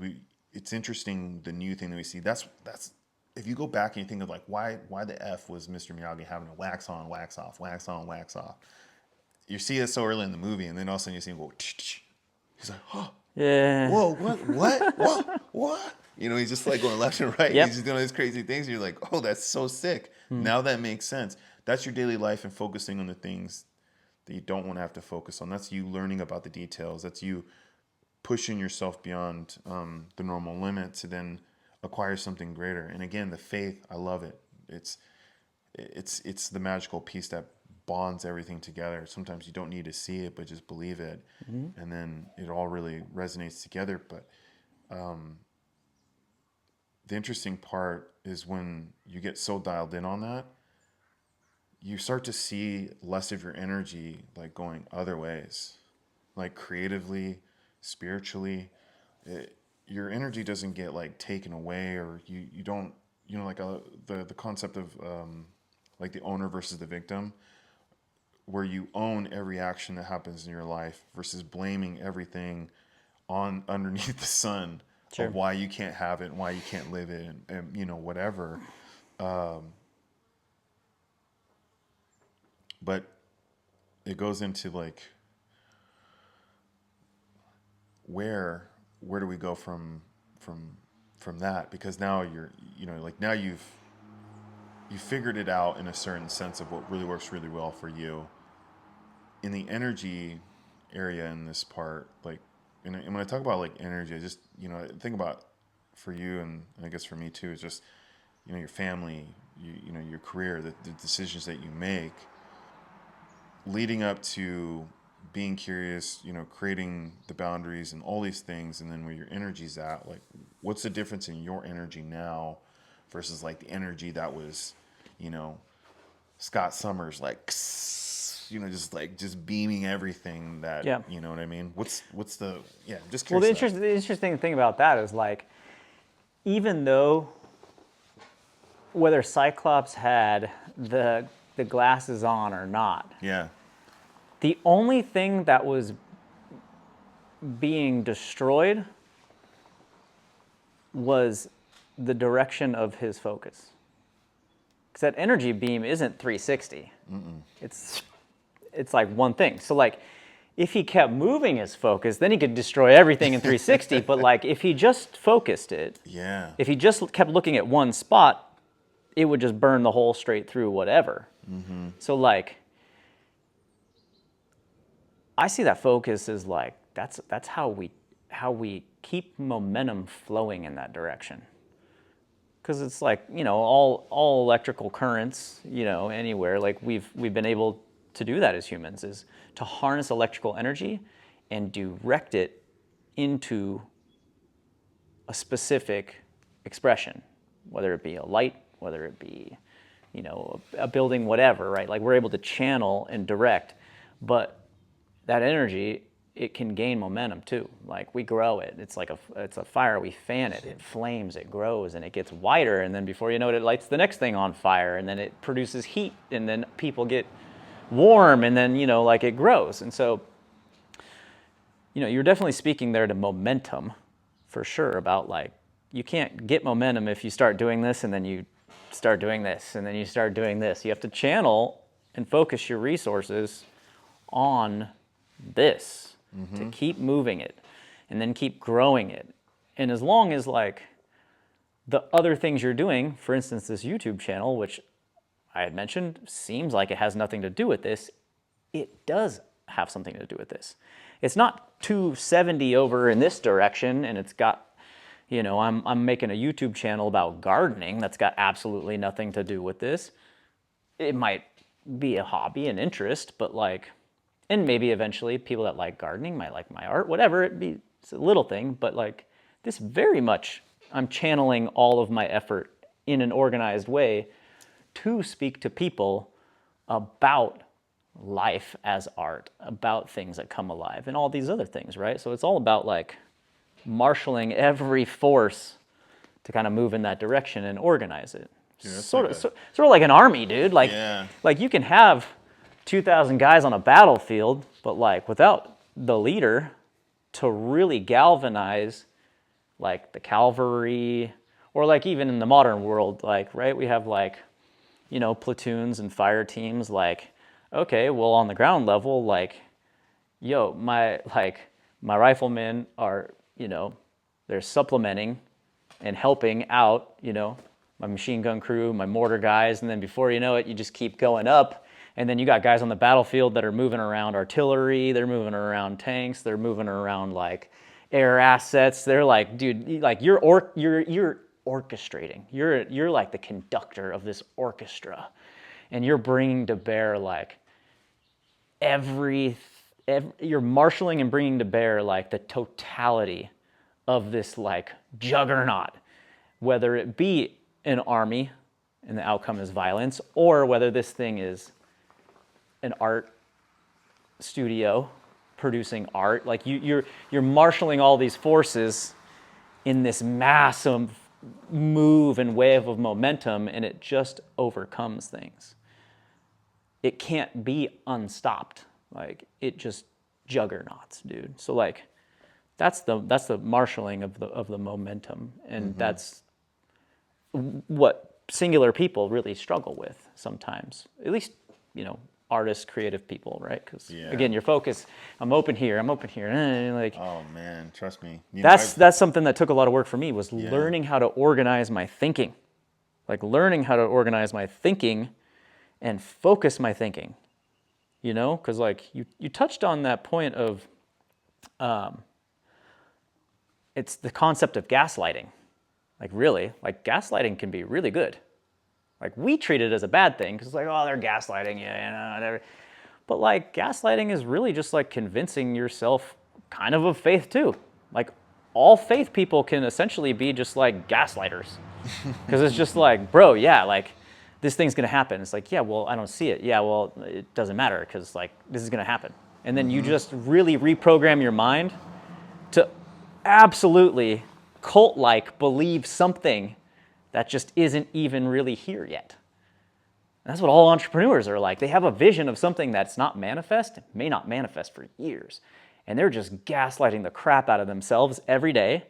Speaker 2: it's interesting, the new thing that we see. That's if you go back and you think of like why the F was Mr. Miyagi having a wax on, wax off, wax on, wax off. You see it so early in the movie, and then all of a sudden you see him go. He's like, oh,
Speaker 1: yeah.
Speaker 2: Whoa, what? He's just like going left and right.
Speaker 1: Yep.
Speaker 2: He's just doing these crazy things. And you're like, oh, that's so sick. Now that makes sense. That's your daily life, and focusing on the things that you don't want to have to focus on. That's you learning about the details. That's you pushing yourself beyond the normal limit to then acquire something greater. And again, the faith, I love it. It's the magical piece that bonds everything together. Sometimes you don't need to see it, but just believe it, and then it all really resonates together. But the interesting part is when you get so dialed in on that, you start to see less of your energy like going other ways, like creatively, spiritually. Your energy doesn't get like taken away, or you don't, like the concept of like the owner versus the victim, where you own every action that happens in your life versus blaming everything on underneath the sun. Sure. Of why you can't have it and why you can't live it, and whatever. But it goes into like where do we go from that? Because now now you've figured it out in a certain sense of what really works really well for you. In the energy area in this part, like, and when I talk about like energy, I just, think about for you, and I guess for me too, is just, your family, your career, the decisions that you make leading up to being curious, creating the boundaries and all these things. And then where your energy's at, like, what's the difference in your energy now versus like the energy that was, Scott Summers, like, just beaming everything that, you know what I mean? What's the, I'm just curious.
Speaker 1: Well, the interesting thing about that is like, even though whether Cyclops had the glasses on or not,
Speaker 2: yeah,
Speaker 1: the only thing that was being destroyed was the direction of his focus. Because that energy beam isn't 360. It's like one thing. So like, if he kept moving his focus, then he could destroy everything in 360. But like, if he just focused it, if he just kept looking at one spot, it would just burn the hole straight through whatever. So like, I see that focus as like, that's how we keep momentum flowing in that direction. Because it's like, you know, all electrical currents, you know, anywhere, like we've been able to do that as humans, is to harness electrical energy and direct it into a specific expression, whether it be a light, whether it be, you know, a building, whatever, right? Like we're able to channel and direct, but that energy, it can gain momentum too. Like we grow it. It's like it's a fire. We fan it. It flames. It grows, and it gets wider. And then before you know it, it lights the next thing on fire. And then it produces heat. And then people get warm. And then, you know, like it grows. And so, you know, you're definitely speaking there to momentum, for sure. About like, you can't get momentum if you start doing this, and then you start doing this, and then you start doing this. You have to channel and focus your resources on this. To keep moving it and then keep growing it. And as long as like the other things you're doing, for instance, this YouTube channel, which I had mentioned, seems like it has nothing to do with this, it does have something to do with this. It's not 270 over in this direction and it's got, you know, I'm making a YouTube channel about gardening that's got absolutely nothing to do with this. It might be a hobby and interest, but like, and maybe eventually people that like gardening might like my art, whatever, it's a little thing, but like this very much, I'm channeling all of my effort in an organized way to speak to people about life as art, about things that come alive and all these other things, right? So it's all about like marshaling every force to kind of move in that direction and organize it.
Speaker 2: Yeah,
Speaker 1: sort of like an army, dude. Like, like you can have 2,000 guys on a battlefield, but like without the leader to really galvanize like the cavalry, or like even in the modern world, like, right, we have like, you know, platoons and fire teams, like, okay, well on the ground level, like, yo, my riflemen are, you know, they're supplementing and helping out, you know, my machine gun crew, my mortar guys, and then before you know it, you just keep going up. And then you got guys on the battlefield that are moving around artillery, they're moving around tanks, they're moving around like air assets. They're like, dude, like you're orchestrating. You're like the conductor of this orchestra, and you're bringing to bear like you're marshaling and bringing to bear like the totality of this like juggernaut, whether it be an army and the outcome is violence, or whether this thing is an art studio producing art. Like you're marshaling all these forces in this massive move and wave of momentum, and it just overcomes things. It can't be unstopped. Like it just juggernauts, dude. So like that's the marshaling of the momentum, and that's what singular people really struggle with sometimes. At least, you know, artists, creative people, right? Because again, your focus, I'm open here, like,
Speaker 2: oh man, trust me.
Speaker 1: That's something that took a lot of work for me, was learning how to organize my thinking. Like learning how to organize my thinking and focus my thinking, you know? Because like you touched on that point of, it's the concept of gaslighting. Like really, like gaslighting can be really good. Like we treat it as a bad thing because it's like, oh, they're gaslighting you, you know, whatever. But like gaslighting is really just like convincing yourself kind of faith too. Like all faith people can essentially be just like gaslighters. Because it's just like, bro, yeah, like this thing's gonna happen. It's like, yeah, well, I don't see it. Yeah, well, it doesn't matter because like this is gonna happen. And then you just really reprogram your mind to absolutely cult-like believe something that just isn't even really here yet. And that's what all entrepreneurs are like. They have a vision of something that's not manifest, may not manifest for years. and they're just gaslighting the crap out of themselves every day.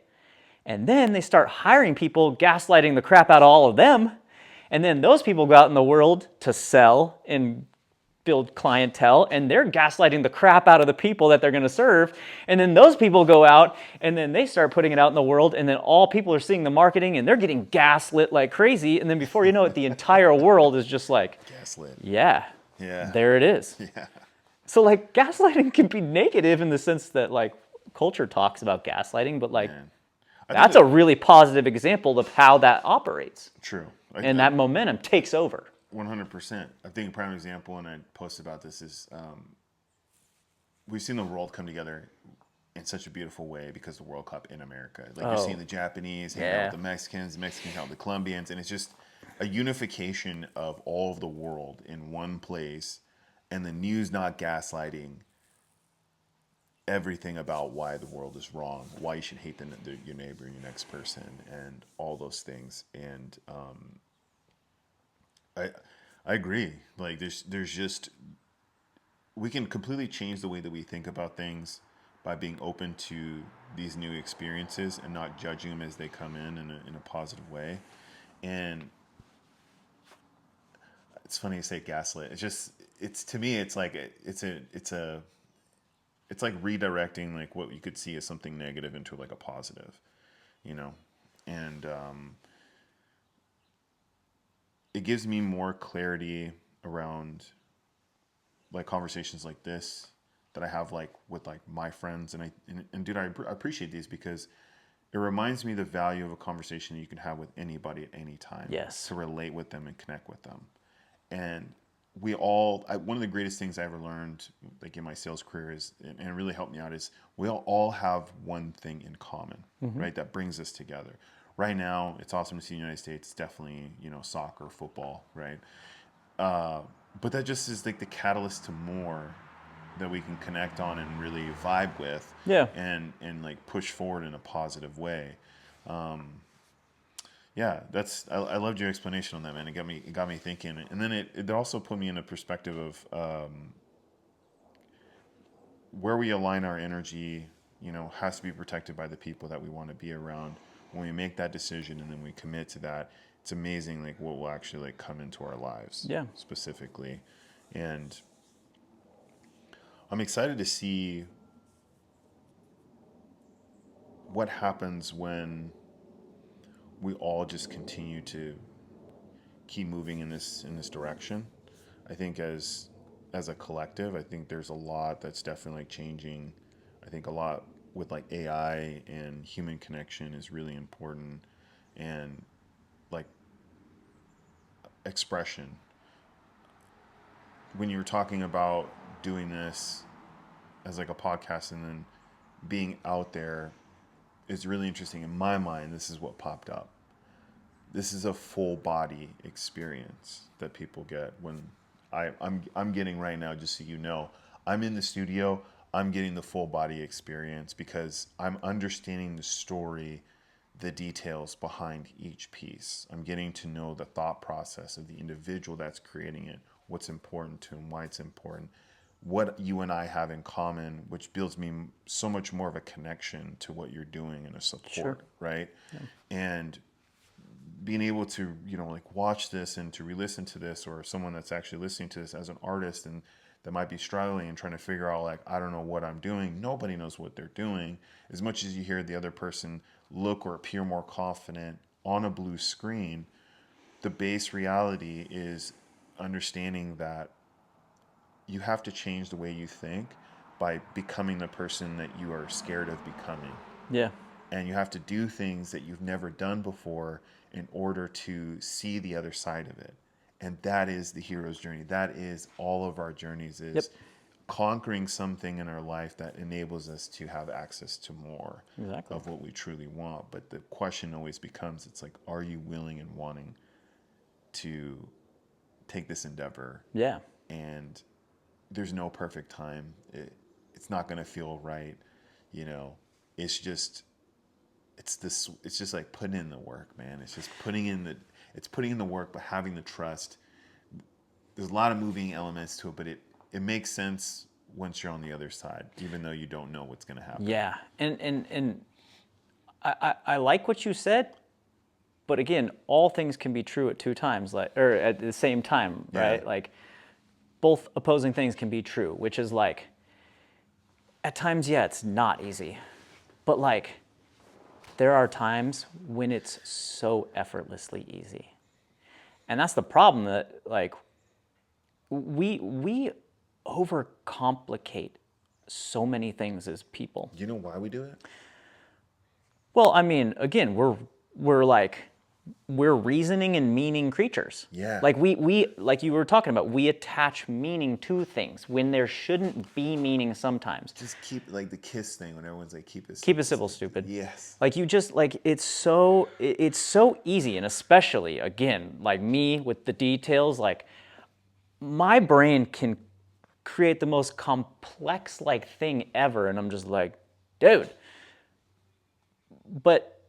Speaker 1: And then they start hiring people, gaslighting the crap out of all of them. And then those people go out in the world to sell and build clientele, and they're gaslighting the crap out of the people that they're going to serve. And then those people go out and then they start putting it out in the world, and then all people are seeing the marketing and they're getting gaslit like crazy. And then before you know it, the entire world is just like,
Speaker 2: gaslit.
Speaker 1: Yeah, there it is.
Speaker 2: Yeah.
Speaker 1: So like gaslighting can be negative in the sense that like culture talks about gaslighting, but like that's a really positive example of how that operates.
Speaker 2: True.
Speaker 1: And that momentum takes over.
Speaker 2: 100%. I think a prime example, and I posted about this, is we've seen the world come together in such a beautiful way because of the World Cup in America. Like you're seeing the Japanese hang out with the Mexicans hang out with the Colombians, and it's just a unification of all of the world in one place, and the news not gaslighting everything about why the world is wrong, why you should hate your neighbor and your next person, and all those things. And I agree. Like there's just, we can completely change the way that we think about things by being open to these new experiences and not judging them as they come in a positive way. And it's funny you say gaslit. It's to me, it's like it's like redirecting like what you could see as something negative into like a positive, and it gives me more clarity around like conversations like this that I have like with like my friends, and dude, I appreciate these because it reminds me the value of a conversation that you can have with anybody at any time.
Speaker 1: Yes.
Speaker 2: To relate with them and connect with them. And one of the greatest things I ever learned like in my sales career is, and it really helped me out, is we all have one thing in common, right? That brings us together. Right now, it's awesome to see the United States. It's definitely, soccer, football, right? But that just is like the catalyst to more that we can connect on and really vibe with, and like push forward in a positive way. I loved your explanation on that, man. It got me thinking, and then it also put me in a perspective of where we align our energy. Has to be protected by the people that we want to be around. When we make that decision and then we commit to that, it's amazing like what will actually like come into our lives. Specifically, and I'm excited to see what happens when we all just continue to keep moving in this direction. I think as a collective, I think there's a lot that's definitely like changing. I think a lot with like AI and human connection is really important, and like expression. When you're talking about doing this as like a podcast and then being out there, is really interesting. In my mind, this is what popped up. This is a full body experience that people get when I'm getting right now, just so you know. I'm in the studio, I'm getting the full body experience because I'm understanding the story, the details behind each piece. I'm getting to know the thought process of the individual that's creating it, what's important to him, why it's important, what you and I have in common, which builds me so much more of a connection to what you're doing and a support, right? And being able to, like watch this and to re-listen to this, or someone that's actually listening to this as an artist and that might be struggling and trying to figure out like, I don't know what I'm doing. Nobody knows what they're doing. As much as you hear the other person look or appear more confident on a blue screen, the base reality is understanding that you have to change the way you think by becoming the person that you are scared of becoming. And you have to do things that you've never done before in order to see the other side of it. And that is the hero's journey. That is all of our journeys, is conquering something in our life that enables us to have access to more of what we truly want. But the question always becomes, it's like, are you willing and wanting to take this endeavor? And there's no perfect time. It's not going to feel right. It's just like putting in the work, man. It's just putting in the work, but having the trust. There's a lot of moving elements to it, but it makes sense once you're on the other side, even though you don't know what's going to happen.
Speaker 1: Yeah. And I like what you said, but again, all things can be true at two times, like, or at the same time, right?
Speaker 2: Yeah.
Speaker 1: Like both opposing things can be true, which is like, at times, yeah, it's not easy, but like there are times when it's so effortlessly easy. And that's the problem, that like we overcomplicate so many things as people.
Speaker 2: Do you know why we do it?
Speaker 1: Well, I mean, again, we're reasoning and meaning creatures.
Speaker 2: Yeah.
Speaker 1: Like we like you were talking about, we attach meaning to things when there shouldn't be meaning sometimes.
Speaker 2: Just keep, like the KISS thing when everyone's like, keep it
Speaker 1: Simple, stupid.
Speaker 2: Yes.
Speaker 1: Like you just, like, it's so easy, and especially, again, like me with the details, like my brain can create the most complex like thing ever, and I'm just like, dude. But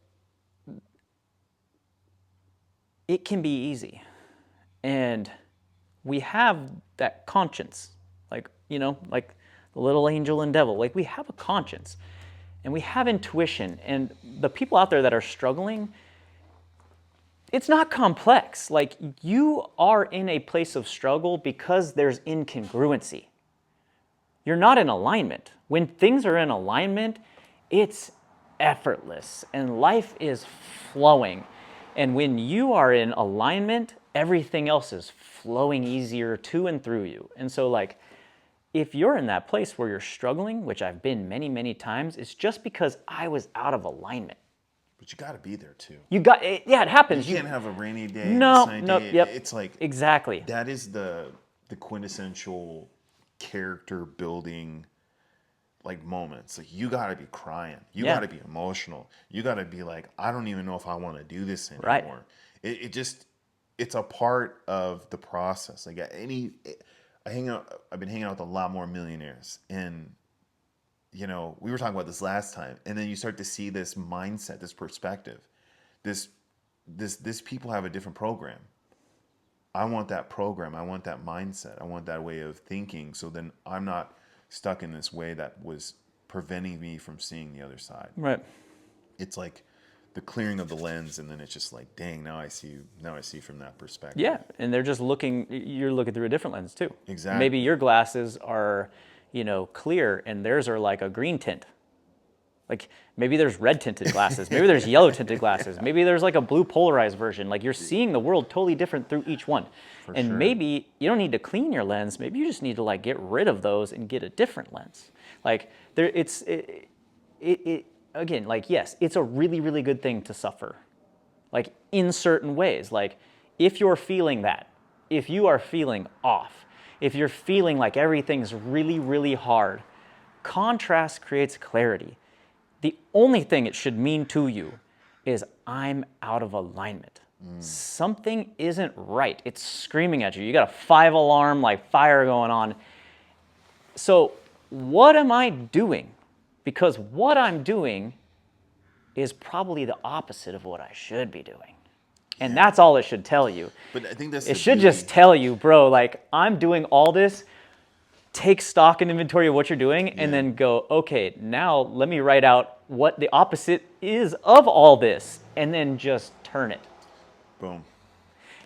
Speaker 1: it can be easy, and we have that conscience, like, you know, like the little angel and devil, like we have a conscience and we have intuition. And the people out there that are struggling, it's not complex. Like, you are in a place of struggle because there's incongruency. You're not in alignment. When things are in alignment, it's effortless and life is flowing. And when you are in alignment, everything else is flowing easier to and through you. And so, like, if you're in that place where you're struggling, which I've been many, many times, it's just because I was out of alignment.
Speaker 2: But you got to be there too.
Speaker 1: You got it, yeah, it happens.
Speaker 2: You can't have a rainy day.
Speaker 1: No,
Speaker 2: and a sunny
Speaker 1: no,
Speaker 2: day.
Speaker 1: yep.
Speaker 2: It's like,
Speaker 1: exactly.
Speaker 2: that is the quintessential character building, like, moments. Like, you got to be crying. You got to be emotional. You got to be like, I don't even know if I want to do this anymore.
Speaker 1: Right.
Speaker 2: It's a part of the process. Like, I've been hanging out with a lot more millionaires, and you know, we were talking about this last time, and then you start to see this mindset, this perspective, this people have a different program. I want that program. I want that mindset. I want that way of thinking. So then I'm not stuck in this way that was preventing me from seeing the other side.
Speaker 1: Right.
Speaker 2: It's like the clearing of the lens, and then it's just like, dang, now I see from that perspective.
Speaker 1: Yeah, and they're just you're looking through a different lens too.
Speaker 2: Exactly.
Speaker 1: Maybe your glasses are, you know, clear, and theirs are like a green tint. Like, maybe there's red tinted glasses, maybe there's yellow tinted glasses, maybe there's like a blue polarized version. Like, you're seeing the world totally different through each one. And
Speaker 2: sure.
Speaker 1: Maybe you don't need to clean your lens, maybe you just need to, like, get rid of those and get a different lens. Like, again, like, yes, it's a really, really good thing to suffer, like, in certain ways. Like, if you're feeling that, if you are feeling off, if you're feeling like everything's really, really hard, contrast creates clarity. The only thing it should mean to you is, I'm out of alignment. Something isn't right. It's screaming at you. You got a 5-alarm, like, fire going on. So what am I doing? Because what I'm doing is probably the opposite of what I should be doing. And that's all it should tell you.
Speaker 2: But I think
Speaker 1: it should just tell you, bro, like, I'm doing all this. Take stock and inventory of what you're doing, and then go, okay, now let me write out what the opposite is of all this, and then just turn it.
Speaker 2: Boom.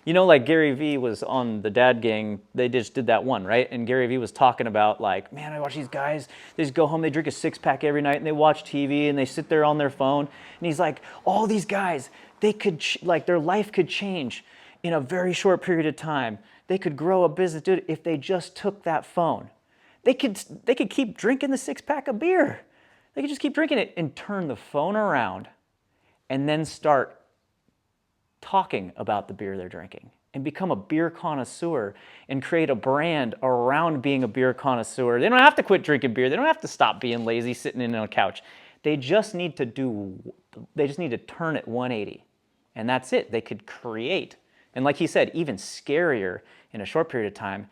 Speaker 1: You know, like, Gary Vee was on the Dad Gang. They just did that one, right? And Gary Vee was talking about, like, man, I watch these guys. They just go home, they drink a 6-pack every night, and they watch TV, and they sit there on their phone. And he's like, all these guys, they could, their life could change in a very short period of time. They could grow a business, dude, if they just took that phone. They could keep drinking the 6-pack of beer. They could just keep drinking it and turn the phone around and then start talking about the beer they're drinking and become a beer connoisseur and create a brand around being a beer connoisseur. They don't have to quit drinking beer. They don't have to stop being lazy, sitting in on a couch. They just need to turn it 180. And that's it. They could create. And like he said, even scarier, in a short period of time,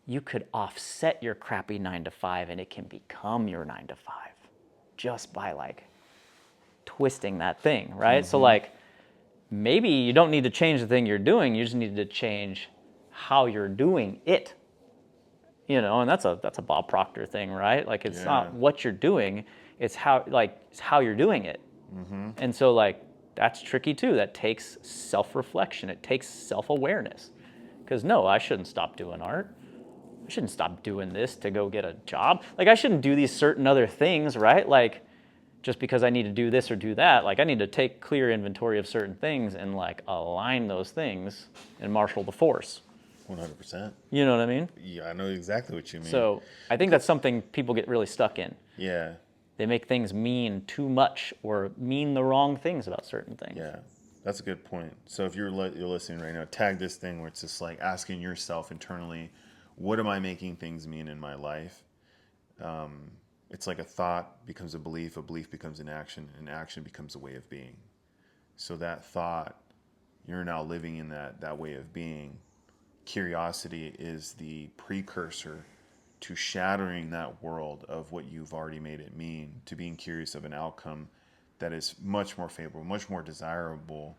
Speaker 1: you could offset your crappy 9-to-5 and it can become your 9-to-5 just by, like, twisting that thing, right? Mm-hmm. So, like, maybe you don't need to change the thing you're doing, you just need to change how you're doing it. you know, and that's a Bob Proctor thing, right? Like it's not what you're doing, it's how you're doing it. And so like that's tricky too. That takes self-reflection. It takes self-awareness. Because no, I shouldn't stop doing art. I shouldn't stop doing this to go get a job. Like I shouldn't do these certain other things, right? Like just because I need to do this or do that, like I need to take clear inventory of certain things and like align those things and marshal the force.
Speaker 2: 100%.
Speaker 1: You know what I mean?
Speaker 2: Yeah, I know exactly what you mean.
Speaker 1: So I think that's something people get really stuck in.
Speaker 2: Yeah.
Speaker 1: They make things mean too much or mean the wrong things about certain things.
Speaker 2: Yeah, that's a good point. So if you're listening right now, tag this thing where it's just like asking yourself internally, what am I making things mean in my life? It's like a thought becomes a belief becomes an action becomes a way of being. So that thought, you're now living in that way of being. Curiosity is the precursor to shattering that world of what you've already made it mean, to being curious of an outcome that is much more favorable, much more desirable,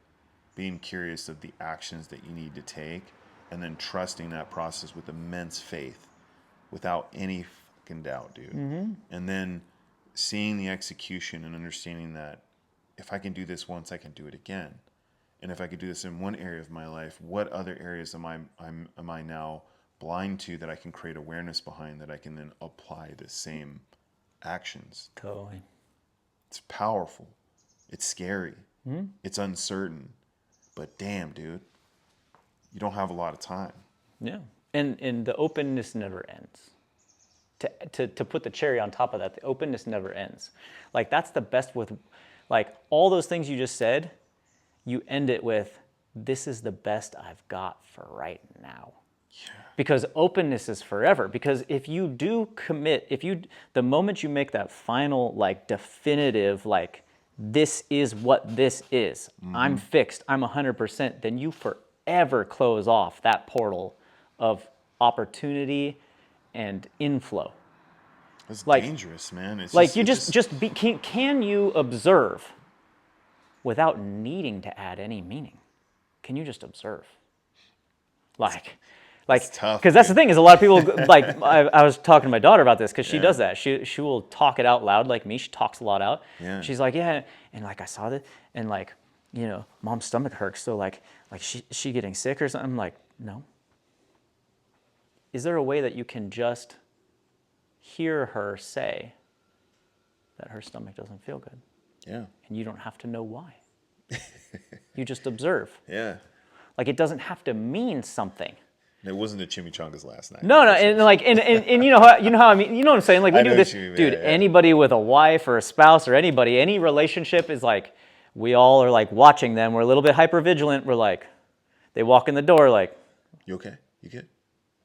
Speaker 2: being curious of the actions that you need to take, and then trusting that process with immense faith, without any fucking doubt, dude. And then seeing the execution and understanding that if I can do this once, I can do it again. And if I could do this in one area of my life, what other areas am I now blind to that I can create awareness behind, that I can then apply the same actions?
Speaker 1: Totally.
Speaker 2: It's powerful. It's scary. It's uncertain. But damn, dude, you don't have a lot of time.
Speaker 1: Yeah. And the openness never ends. To put the cherry on top of that, the openness never ends. Like that's the best with, like all those things you just said, you end it with, this is the best I've got for right now. Yeah. Because openness is forever. Because if you do commit, the moment you make that final, like definitive, like this is what this is, I'm fixed, I'm 100%, then you forever close off that portal of opportunity and inflow.
Speaker 2: It's like, dangerous, man. It's
Speaker 1: like can you observe without needing to add any meaning? Can you just observe? Like, because that's the thing is a lot of people like I was talking to my daughter about this because she does that. She will talk it out loud like me. She talks a lot out. Yeah. She's like, yeah, and like I saw this, and like, you know, mom's stomach hurts. So like she getting sick or something? I'm like, no. Is there a way that you can just hear her say that her stomach doesn't feel good?
Speaker 2: Yeah.
Speaker 1: And you don't have to know why. You just observe.
Speaker 2: Yeah.
Speaker 1: Like it doesn't have to mean something.
Speaker 2: It wasn't the chimichangas last night.
Speaker 1: No, and like and you know how I mean, you know what I'm saying? Like we do this, dude. Anybody with a wife or a spouse or anybody, any relationship is like, we all are like watching them. We're a little bit hyper vigilant. We're like, they walk in the door like,
Speaker 2: you okay? You good?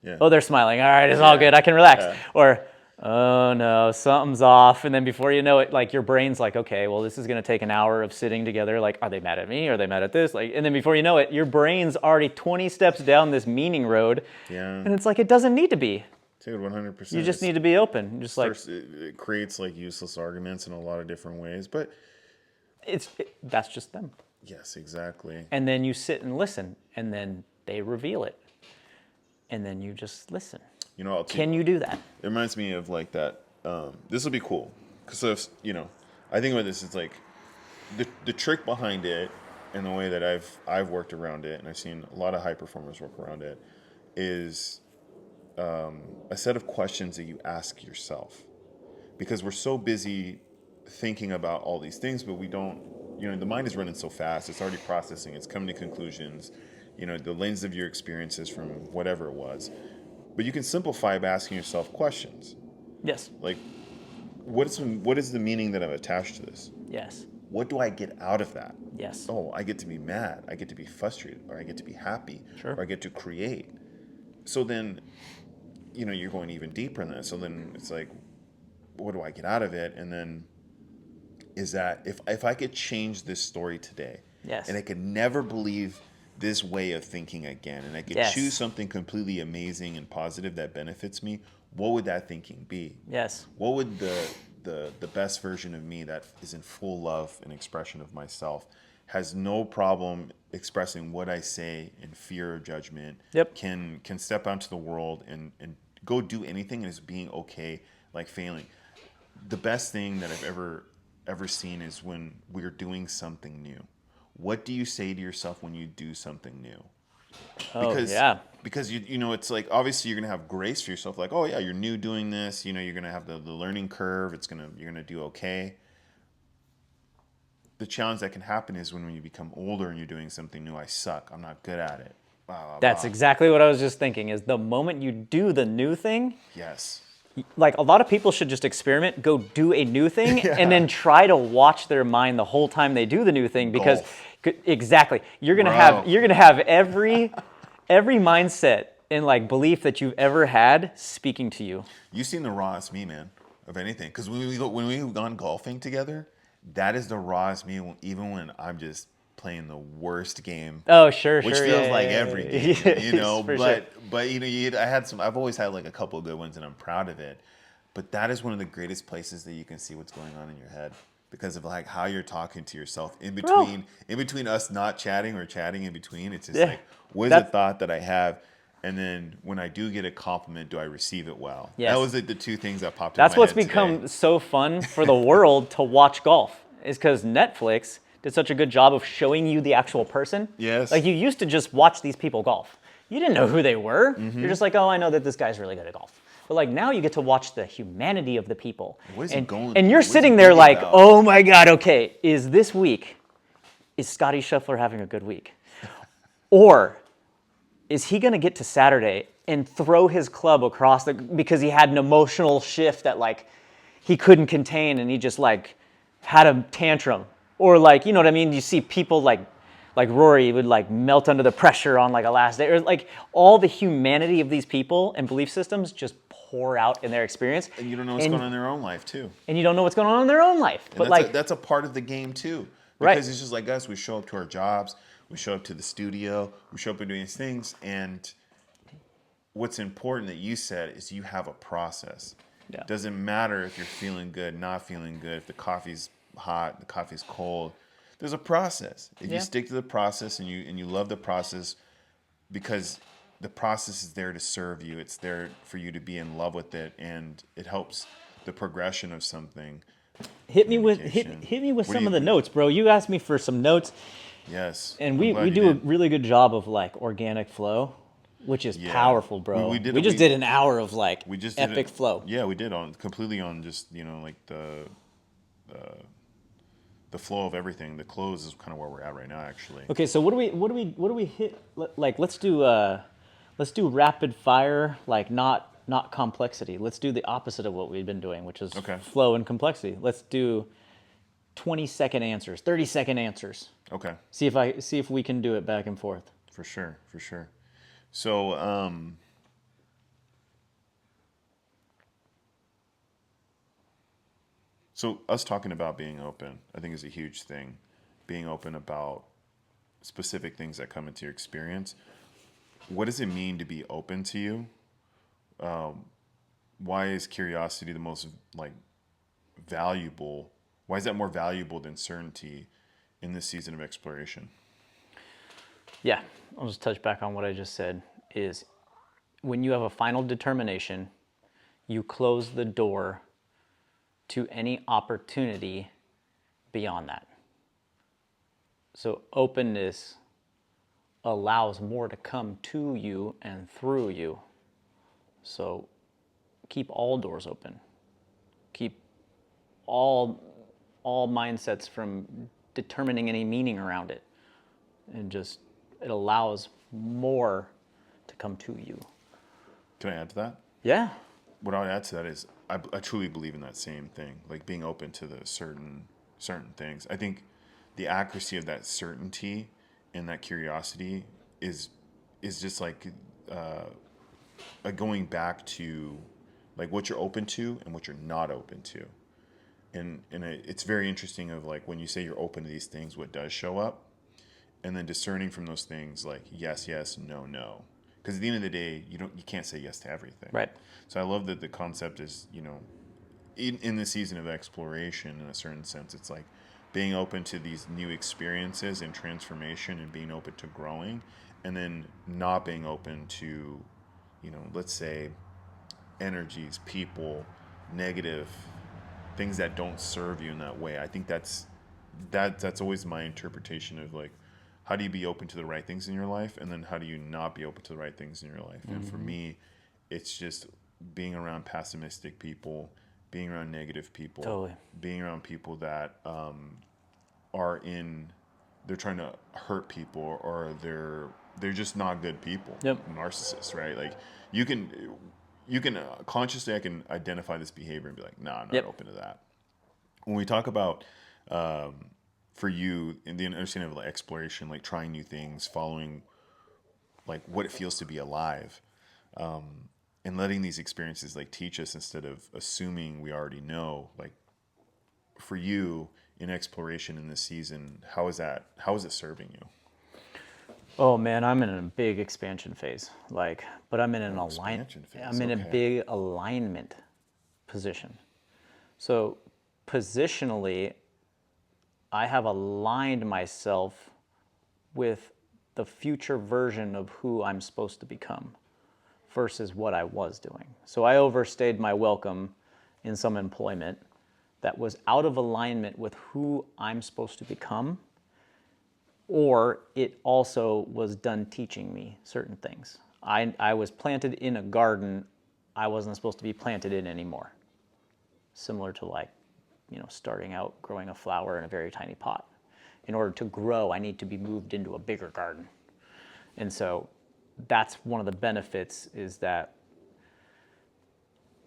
Speaker 2: Yeah.
Speaker 1: Oh, they're smiling. All right, it's all good. I can relax. Or, oh no, something's off. And then before you know it, like your brain's like, okay, well, this is going to take an hour of sitting together. Like, are they mad at me? Are they mad at this? Like, and then before you know it, your brain's already 20 steps down this meaning road. Yeah. And it's like, it doesn't need to be.
Speaker 2: Dude, 100%.
Speaker 1: You just need to be open. Just like
Speaker 2: it creates like useless arguments in a lot of different ways, but
Speaker 1: that's just them.
Speaker 2: Yes, exactly.
Speaker 1: And then you sit and listen, and then they reveal it. And then you just listen.
Speaker 2: You know,
Speaker 1: can you do that?
Speaker 2: It reminds me of like that. This will be cool because you know, I think about this. It's like the trick behind it, and the way that I've worked around it, and I've seen a lot of high performers work around it, is a set of questions that you ask yourself, because we're so busy thinking about all these things, but we don't. You know, the mind is running so fast; it's already processing. It's coming to conclusions. You know, the lens of your experiences from whatever it was. But you can simplify by asking yourself questions.
Speaker 1: Yes.
Speaker 2: Like, what is the meaning that I've attached to this?
Speaker 1: Yes.
Speaker 2: What do I get out of that?
Speaker 1: Yes.
Speaker 2: Oh, I get to be mad. I get to be frustrated. Or I get to be happy.
Speaker 1: Sure.
Speaker 2: Or I get to create. So then, you know, you're going even deeper in that. So then it's like, what do I get out of it? And then is that if I could change this story today,
Speaker 1: yes,
Speaker 2: and I could never believe this way of thinking again, and I could choose something completely amazing and positive that benefits me, what would that thinking be?
Speaker 1: Yes.
Speaker 2: What would the best version of me that is in full love and expression of myself, has no problem expressing what I say in fear of judgment,
Speaker 1: yep,
Speaker 2: can step out into the world and go do anything, and it's being okay, like failing. The best thing that I've ever seen is when we're doing something new. What do you say to yourself when you do something new?
Speaker 1: Oh,
Speaker 2: Because
Speaker 1: yeah.
Speaker 2: you know, it's like, obviously you're gonna have grace for yourself, like, oh yeah, you're new doing this, you know, you're gonna have the learning curve, you're gonna do okay. The challenge that can happen is when you become older and you're doing something new. I suck, I'm not good at it, blah, blah,
Speaker 1: That's
Speaker 2: blah.
Speaker 1: exactly what I was just thinking, is the moment you do the new thing,
Speaker 2: Yes.
Speaker 1: like a lot of people should just experiment, go do a new thing,
Speaker 2: Yeah.
Speaker 1: and then try to watch their mind the whole time they do the new thing, because
Speaker 2: Golf.
Speaker 1: exactly, you're gonna
Speaker 2: Bro.
Speaker 1: have every mindset and like belief that you've ever had speaking to you.
Speaker 2: You've seen the rawest me, man, of anything. Because when we've gone golfing together, that is the rawest me, even when I'm just playing the worst game.
Speaker 1: Oh, sure,
Speaker 2: Which
Speaker 1: sure,
Speaker 2: feels
Speaker 1: yeah,
Speaker 2: like
Speaker 1: yeah,
Speaker 2: every
Speaker 1: yeah,
Speaker 2: game,
Speaker 1: yeah.
Speaker 2: you know.
Speaker 1: For sure.
Speaker 2: But you know, I've always had like a couple of good ones, and I'm proud of it. But that is one of the greatest places that you can see what's going on in your head, because of like how you're talking to yourself
Speaker 1: Bro.
Speaker 2: in between us not chatting or chatting in between. It's just
Speaker 1: Yeah.
Speaker 2: like, what is a
Speaker 1: That's-
Speaker 2: thought that I have? And then when I do get a compliment, do I receive it well?
Speaker 1: Yes.
Speaker 2: That was like the two things that popped
Speaker 1: That's
Speaker 2: in my
Speaker 1: what's
Speaker 2: head
Speaker 1: become
Speaker 2: today.
Speaker 1: so fun for the world to watch golf, is because Netflix did such a good job of showing you the actual person.
Speaker 2: Yes.
Speaker 1: Like, you used to just watch these people golf. You didn't know who they were.
Speaker 2: Mm-hmm.
Speaker 1: You're just like, oh, I know that this guy's really good at golf. But like, now you get to watch the humanity of the people.
Speaker 2: What is he going
Speaker 1: and
Speaker 2: through?
Speaker 1: you're
Speaker 2: What is he
Speaker 1: sitting there
Speaker 2: thinking
Speaker 1: like,
Speaker 2: about?
Speaker 1: oh my God, okay, is Scotty Scheffler having a good week? Or is he going to get to Saturday and throw his club across because he had an emotional shift that like he couldn't contain, and he just like had a tantrum? Or like, you know what I mean? You see people like Rory would like melt under the pressure on like a last day, or like all the humanity of these people and belief systems just pour out in their experience.
Speaker 2: And you don't know what's going on in their own life too.
Speaker 1: And you don't know what's going on in their own life. But
Speaker 2: That's a part of the game too.
Speaker 1: Right.
Speaker 2: Because it's just like us, we show up to our jobs, we show up to the studio, we show up and doing these things, and what's important that you said is you have a process.
Speaker 1: Yeah.
Speaker 2: Doesn't matter if you're feeling good, not feeling good, if the coffee's hot, the coffee's cold. There's a process. If you stick to the process and you love the process, because the process is there to serve you. It's there for you to be in love with it, and it helps the progression of something.
Speaker 1: hit me with some of the notes, bro. You asked me for some notes.
Speaker 2: Yes.
Speaker 1: And
Speaker 2: I'm
Speaker 1: we
Speaker 2: glad you
Speaker 1: do a
Speaker 2: did.
Speaker 1: really good job of like organic flow, which is powerful, bro.
Speaker 2: We did
Speaker 1: We just did an hour of like
Speaker 2: We just
Speaker 1: epic
Speaker 2: did
Speaker 1: flow.
Speaker 2: Yeah, we did completely on just, you know, like the flow of everything. The close is kind of where we're at right now, actually.
Speaker 1: Okay, so what do we hit? Like, let's do rapid fire, like not complexity. Let's do the opposite of what we've been doing, which is flow and complexity. Let's do 20-second answers, 30-second answers.
Speaker 2: Okay.
Speaker 1: See if we can do it back and forth.
Speaker 2: For sure. So, so us talking about being open, I think is a huge thing. Being open about specific things that come into your experience. What does it mean to be open to you? Why is curiosity the most like valuable? Why is that more valuable than certainty in this season of exploration?
Speaker 1: Yeah, I'll just touch back on what I just said. Is when you have a final determination, you close the door to any opportunity beyond that. So openness allows more to come to you and through you. So keep all doors open. Keep all mindsets from determining any meaning around it. And just, it allows more to come to you.
Speaker 2: Can I add to that?
Speaker 1: Yeah.
Speaker 2: What I would add to that is I truly believe in that same thing, like being open to the certain things. I think the accuracy of that certainty and that curiosity is just like a going back to like what you're open to and what you're not open to. And it's very interesting of like when you say you're open to these things, what does show up, and then discerning from those things like yes, no, no. Because at the end of the day, you can't say yes to everything.
Speaker 1: Right.
Speaker 2: So I love that the concept is, you know, in the season of exploration, in a certain sense, it's like being open to these new experiences and transformation and being open to growing, and then not being open to, you know, let's say energies, people, negative things that don't serve you in that way. I think that's always my interpretation of like, how do you be open to the right things in your life, and then how do you not be open to the right things in your life? And for me, it's just being around pessimistic people, being around negative people,
Speaker 1: Totally.
Speaker 2: being around people that they're trying to hurt people, or they're just not good people.
Speaker 1: Yep.
Speaker 2: Narcissists, right? Like you can consciously, I can identify this behavior and be like, nah, I'm not open to that. When we talk about for you in the understanding of like exploration, like trying new things, following like what it feels to be alive, and letting these experiences like teach us instead of assuming we already know, like for you in exploration in this season, how is it serving you?
Speaker 1: Oh man, I'm in a big expansion phase. But I'm in an alignment. I'm in a big alignment position. So positionally, I have aligned myself with the future version of who I'm supposed to become versus what I was doing. So I overstayed my welcome in some employment that was out of alignment with who I'm supposed to become, or it also was done teaching me certain things. I was planted in a garden I wasn't supposed to be planted in anymore. Similar to starting out growing a flower in a very tiny pot. In order to grow, I need to be moved into a bigger garden. And so that's one of the benefits, is that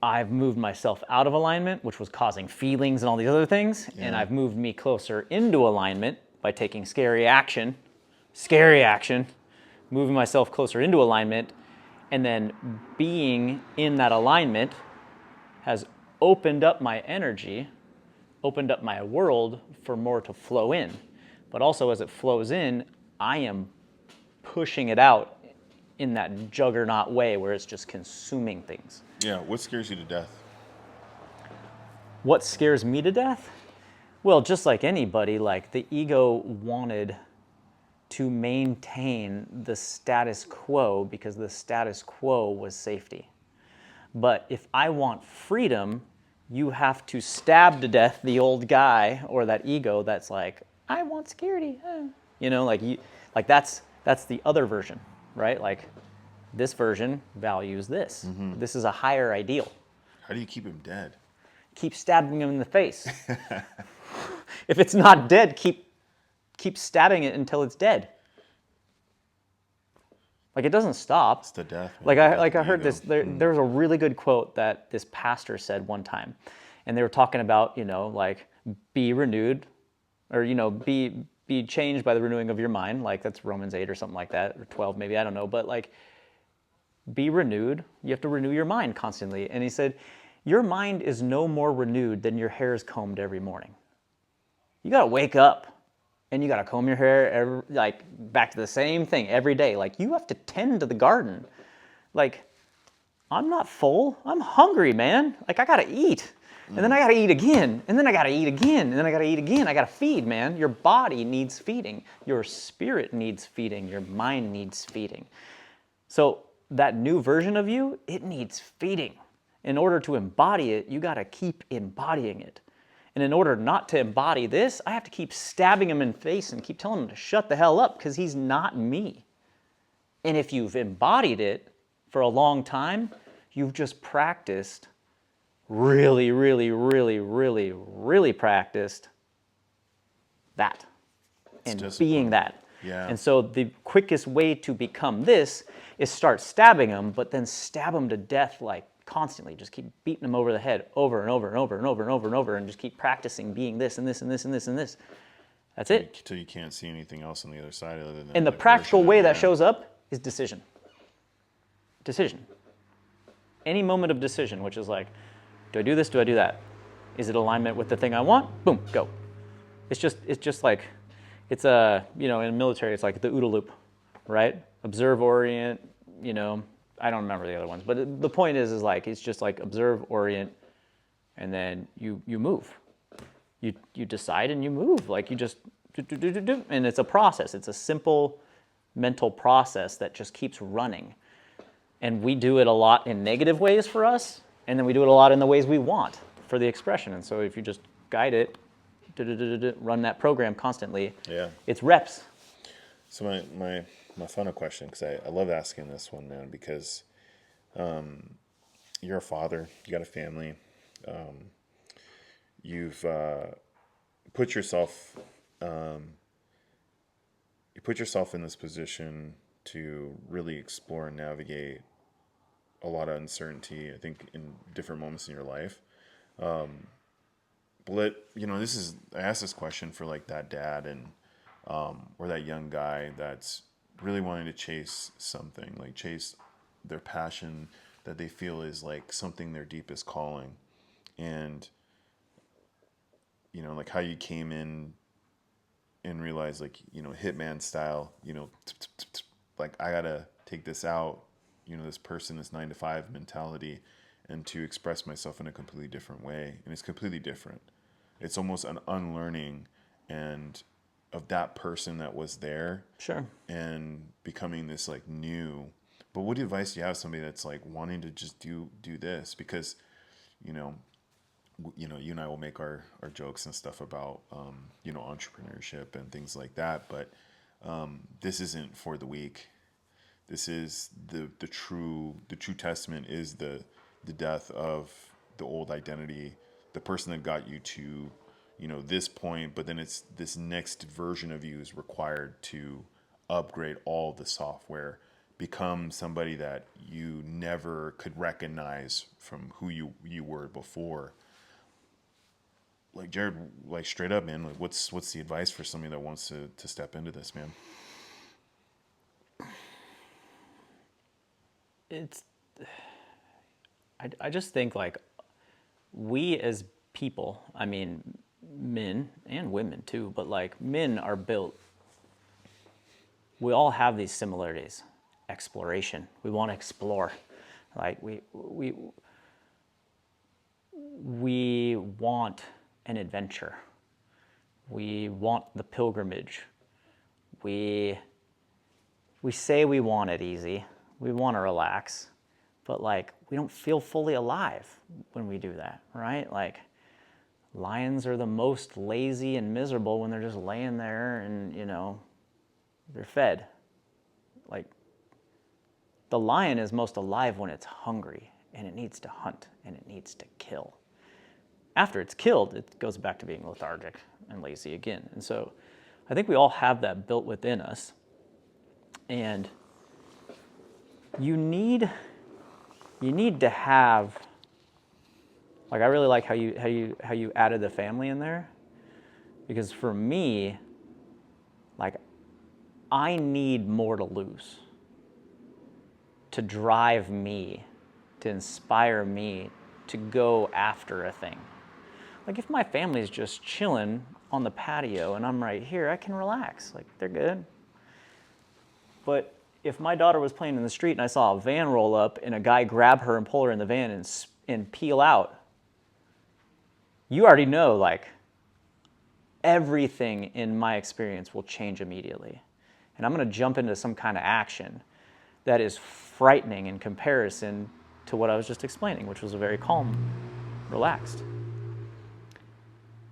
Speaker 1: I've moved myself out of alignment, which was causing feelings and all these other things. Yeah. And I've moved me closer into alignment by taking scary action, moving myself closer into alignment, and then being in that alignment has opened up my energy, opened up my world for more to flow in. But also as it flows in, I am pushing it out in that juggernaut way where it's just consuming things.
Speaker 2: Yeah, what scares you to death?
Speaker 1: What scares me to death? Well, just like anybody, the ego wanted to maintain the status quo because the status quo was safety. But if I want freedom, you have to stab to death the old guy or that ego that's like, I want security. That's the other version, right? This version values this. Mm-hmm. This is a higher ideal.
Speaker 2: How do you keep him dead?
Speaker 1: Keep stabbing him in the face. If it's not dead, keep stabbing it until it's dead. It doesn't stop.
Speaker 2: It's the death.
Speaker 1: I heard this. There's a really good quote that this pastor said one time, and they were talking about be renewed, or be changed by the renewing of your mind. That's Romans 8 or something like that, or 12 maybe, I don't know. But be renewed. You have to renew your mind constantly. And he said, your mind is no more renewed than your hair is combed every morning. You got to wake up and you got to comb your hair back to the same thing every day. You have to tend to the garden. I'm not full. I'm hungry, man. I got to eat. And then I got to eat again. And then I got to eat again. And then I got to eat again. I got to feed, man. Your body needs feeding. Your spirit needs feeding. Your mind needs feeding. So that new version of you, it needs feeding. In order to embody it, you got to keep embodying it. And in order not to embody this, I have to keep stabbing him in the face and keep telling him to shut the hell up because he's not me. And if you've embodied it for a long time, you've just practiced really, really, really, really, really practiced that and being that.
Speaker 2: Yeah.
Speaker 1: And so the quickest way to become this is start stabbing them, but then stab them to death constantly. Just keep beating them over the head over and over and over and over and over and over, and just keep practicing being this and this and this and this and this. That's it.
Speaker 2: Until you can't see anything else on the other side other than.
Speaker 1: And the practical way that shows up is decision. Decision. Any moment of decision, which is do I do this? Do I do that? Is it alignment with the thing I want? Boom, go. It's just it's a, in the military, it's like the OODA loop, right? Observe, orient, I don't remember the other ones, but the point is it's just observe, orient, and then you move. You decide and you move. You just do, and it's a process. It's a simple mental process that just keeps running. And we do it a lot in negative ways for us, and then we do it a lot in the ways we want for the expression. And so if you just guide it, run that program constantly, it's reps.
Speaker 2: So my final question, because I love asking this one, man, because you're a father, you got a family, you've put yourself in this position to really explore and navigate a lot of uncertainty, I think, in different moments in your life. But I asked this question for like that dad and or that young guy that's really wanting to chase something, like chase their passion that they feel is like something their deepest calling. And like how you came in and realized, like, hitman style, like I gotta take this out, this person, this 9 to 5 mentality, and to express myself in a completely different way. And it's completely different. It's almost an unlearning and of that person that was there.
Speaker 1: Sure.
Speaker 2: And becoming this like new. But what advice do you have somebody that's like wanting to just do this? Because, you and I will make our jokes and stuff about, entrepreneurship and things like that. But this isn't for the weak. This is the true testament is the death of the old identity, the person that got you to, this point. But then it's this next version of you is required to upgrade all the software, become somebody that you never could recognize from who you were before. Like, Jared, like, straight up, man, like what's the advice for somebody that wants to step into this, man?
Speaker 1: I just think, like, we as people, I mean, men and women too, but like men are built, we all have these similarities. Exploration. We want to explore. Like we want an adventure. We want the pilgrimage. We say we want it easy. We want to relax, but like we don't feel fully alive when we do that, right? Like lions are the most lazy and miserable when they're just laying there and, they're fed. Like the lion is most alive when it's hungry and it needs to hunt and it needs to kill. After it's killed, it goes back to being lethargic and lazy again. And so I think we all have that built within us. And you need to have, like, I really like how you added the family in there, because for me, like, I need more to lose to drive me, to inspire me to go after a thing. Like, if my family's just chilling on the patio and I'm right here, I can relax. Like, they're good. But if my daughter was playing in the street and I saw a van roll up and a guy grab her and pull her in the van and peel out, you already know, like, everything in my experience will change immediately. And I'm going to jump into some kind of action that is frightening in comparison to what I was just explaining, which was a very calm, relaxed.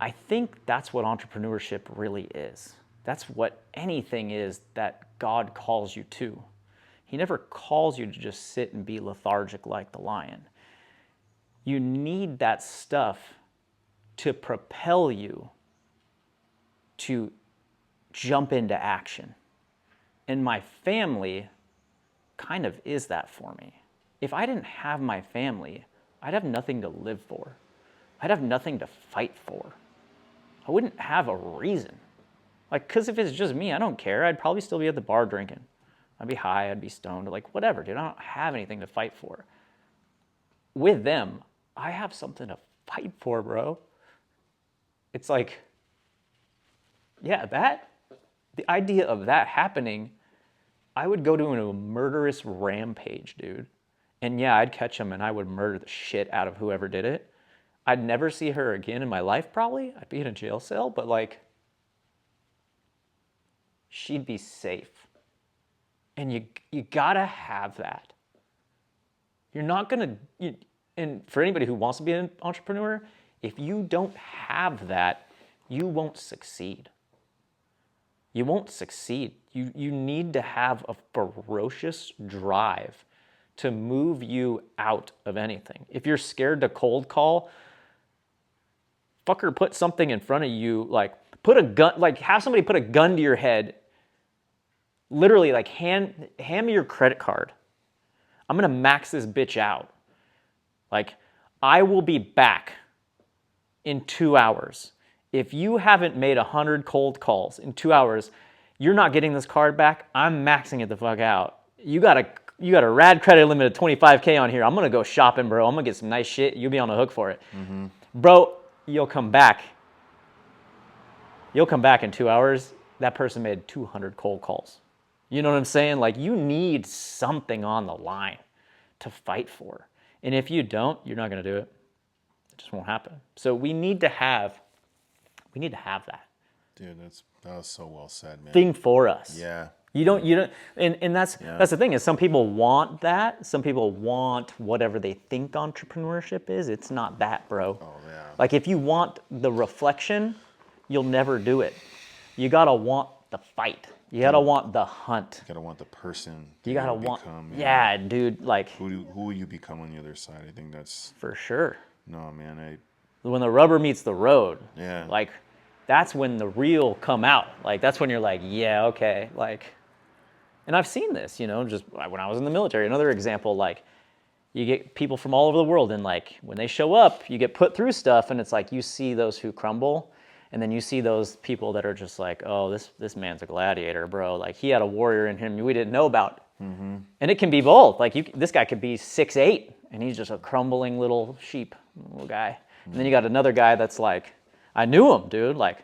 Speaker 1: I think that's what entrepreneurship really is. That's what anything is that God calls you to. He never calls you to just sit and be lethargic like the lion. You need that stuff to propel you to jump into action. And my family kind of is that for me. If I didn't have my family, I'd have nothing to live for. I'd have nothing to fight for. I wouldn't have a reason. Like, because if it's just me, I don't care. I'd probably still be at the bar drinking. I'd be high, I'd be stoned, like, whatever, dude. I don't have anything to fight for. With them, I have something to fight for, bro. It's like, yeah, the idea of that happening, I would go to a murderous rampage, dude. And yeah, I'd catch them and I would murder the shit out of whoever did it. I'd never see her again in my life, probably. I'd be in a jail cell, but like, she'd be safe. And you gotta have that.
Speaker 3: You're not going to, and for anybody who wants to be an entrepreneur, if you don't have that, you won't succeed. You won't succeed. You need to have a ferocious drive to move you out of anything. If you're scared to cold call, fucker, put something in front of you, like put a gun, like have somebody put a gun to your head, literally like hand me your credit card. I'm gonna max this bitch out. Like, I will be back in 2 hours. If you haven't made 100 cold calls in 2 hours, you're not getting this card back. I'm maxing it the fuck out. You got a rad credit limit of 25K on here. I'm gonna go shopping, bro. I'm gonna get some nice shit. You'll be on the hook for it. Mm-hmm. Bro, you'll come back. You'll come back in 2 hours. That person made 200 cold calls. You know what I'm saying? Like, you need something on the line to fight for. And if you don't, you're not gonna do it. It just won't happen. So we need to have that.
Speaker 2: Dude, that was so well said, man.
Speaker 3: Thing for us.
Speaker 2: Yeah.
Speaker 3: You don't, and that's the thing is some people want that. Some people want whatever they think entrepreneurship is. It's not that, bro.
Speaker 2: Oh, yeah.
Speaker 3: Like, if you want the reflection, you'll never do it. You gotta want the fight. You gotta want the hunt.
Speaker 2: You gotta want the person.
Speaker 3: You gotta want,
Speaker 2: become,
Speaker 3: yeah, dude, like.
Speaker 2: Who will you become on the other side? I think that's.
Speaker 3: For sure.
Speaker 2: No, man,
Speaker 3: when the rubber meets the road,
Speaker 2: yeah,
Speaker 3: like, that's when the real come out. Like, that's when you're like, yeah, okay, like, and I've seen this, just when I was in the military. Another example, like, you get people from all over the world, and like, when they show up, you get put through stuff, and it's like, you see those who crumble, and then you see those people that are just like, oh, this man's a gladiator, bro. Like, he had a warrior in him we didn't know about. Mm-hmm. And it can be both. Like, this guy could be 6'8", and he's just a crumbling little sheep, little guy. And then you got another guy that's like, I knew him, dude, like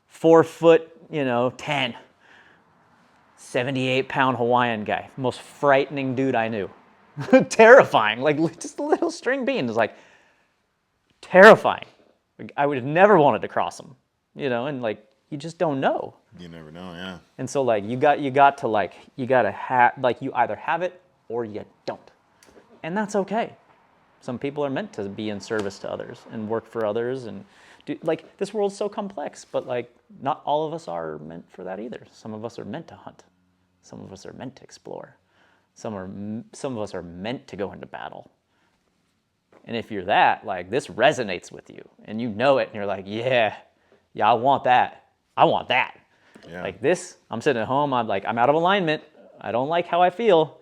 Speaker 3: 4 foot, 10, 78-pound Hawaiian guy, most frightening dude I knew. Terrifying, like just a little string bean is like terrifying. Like, I would have never wanted to cross him, and like, you just don't know.
Speaker 2: You never know, yeah.
Speaker 3: And so like, you gotta have, like, you either have it or you don't. And that's okay. Some people are meant to be in service to others and work for others and do, like, this world's so complex, but like, not all of us are meant for that either. Some of us are meant to hunt. Some of us are meant to explore. Some of us are meant to go into battle. And if you're that, like, this resonates with you and you know it and you're like, yeah, I want that. I want that. Yeah. Like this, I'm sitting at home, I'm out of alignment. I don't like how I feel.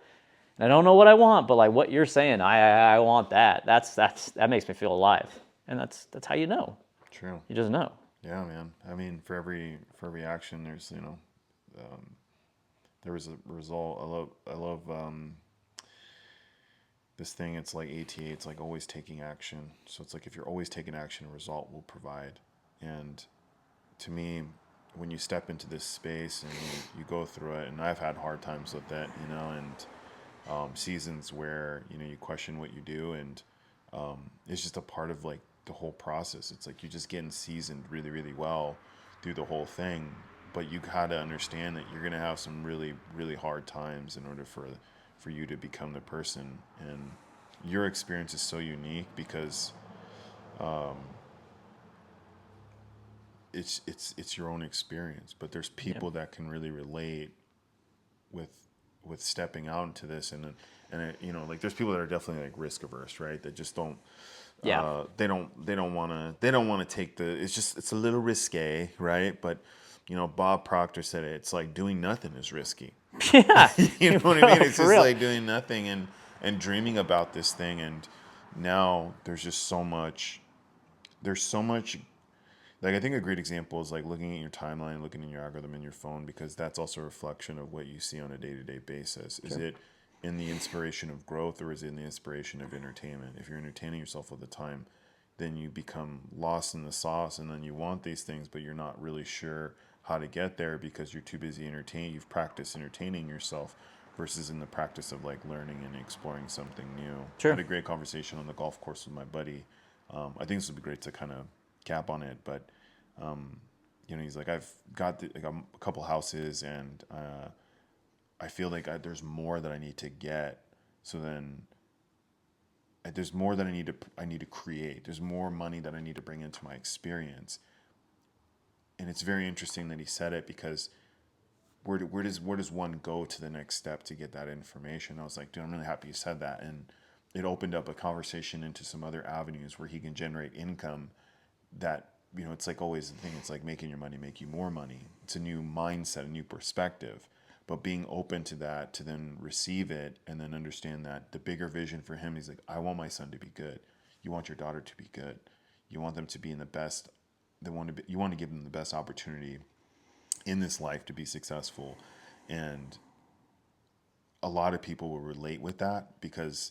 Speaker 3: And I don't know what I want, but like what you're saying, I want that. That makes me feel alive. And that's how you know.
Speaker 2: True.
Speaker 3: You just know.
Speaker 2: Yeah, man. I mean, for every action, there's there was a result. I love this thing. It's like ATA. It's like always taking action. So it's like if you're always taking action, a result will provide. And to me, when you step into this space and you go through it, and I've had hard times with it, and seasons where you question what you do, and it's just a part of like the whole process. It's like you're just getting seasoned really, really well through the whole thing, but you gotta understand that you're gonna have some really, really hard times in order for you to become the person. And your experience is so unique because it's your own experience, but there's people that can really relate with stepping out into this, and like there's people that are definitely like risk averse, right? That just don't, they don't want to take it's a little risque, right? But Bob Proctor said it. It's like doing nothing is risky.
Speaker 3: Yeah,
Speaker 2: you know what I mean? It's just like doing nothing and dreaming about this thing. And now there's just so much. There's so much. Like, I think a great example is like looking at your timeline, looking at your algorithm in your phone, because that's also a reflection of what you see on a day-to-day basis. Is it in the inspiration of growth, or is it in the inspiration of entertainment? If you're entertaining yourself all the time, then you become lost in the sauce, and then you want these things, but you're not really sure how to get there because you're too busy entertaining. You've practiced entertaining yourself versus in the practice of like learning and exploring something new.
Speaker 3: Sure.
Speaker 2: I had a great conversation on the golf course with my buddy. I think this would be great to kind of cap on it, but he's like, I've got a couple houses, and I feel like there's more that I need to get. So then there's more that I need to create. There's more money that I need to bring into my experience. And it's very interesting that he said it, because where does one go to the next step to get that information? I was like, dude, I'm really happy you said that. And it opened up a conversation into some other avenues where he can generate income that, you know, it's like always the thing. It's like making your money make you more money. It's a new mindset, a new perspective. But being open to that, to then receive it and then understand that the bigger vision for him, he's like, I want my son to be good. You want your daughter to be good. You want them to be in the best. You want to give them the best opportunity in this life to be successful. And a lot of people will relate with that, because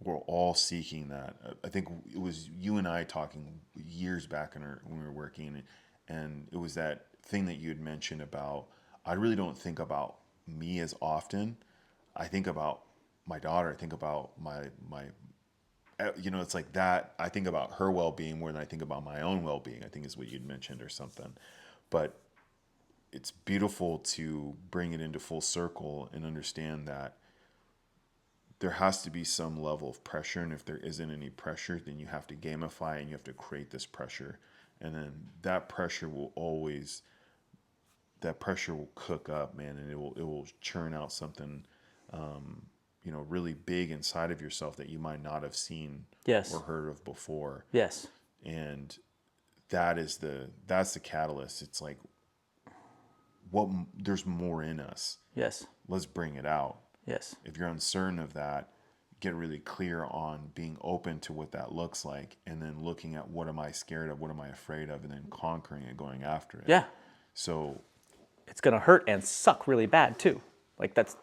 Speaker 2: we're all seeking that. I think it was you and I talking years back when we were working, and it was that thing that you had mentioned about, I really don't think about me as often. I think about my daughter. I think about my you know, it's like that. I think about her well-being more than I think about my own well-being, I think is what you'd mentioned or something. But it's beautiful to bring it into full circle and understand that there has to be some level of pressure. And if there isn't any pressure, then you have to gamify and you have to create this pressure. And then that pressure will cook up, man, and it will churn out something, you know, really big inside of yourself that you might not have seen
Speaker 1: Yes.
Speaker 2: or heard of before.
Speaker 1: Yes.
Speaker 2: And that's the catalyst. It's like, there's more in us.
Speaker 1: Yes.
Speaker 2: Let's bring it out.
Speaker 1: Yes.
Speaker 2: If you're uncertain of that, get really clear on being open to what that looks like, and then looking at what am I scared of, what am I afraid of, and then conquering it, going after it.
Speaker 1: Yeah.
Speaker 2: So
Speaker 1: it's gonna hurt and suck really bad too. Like that's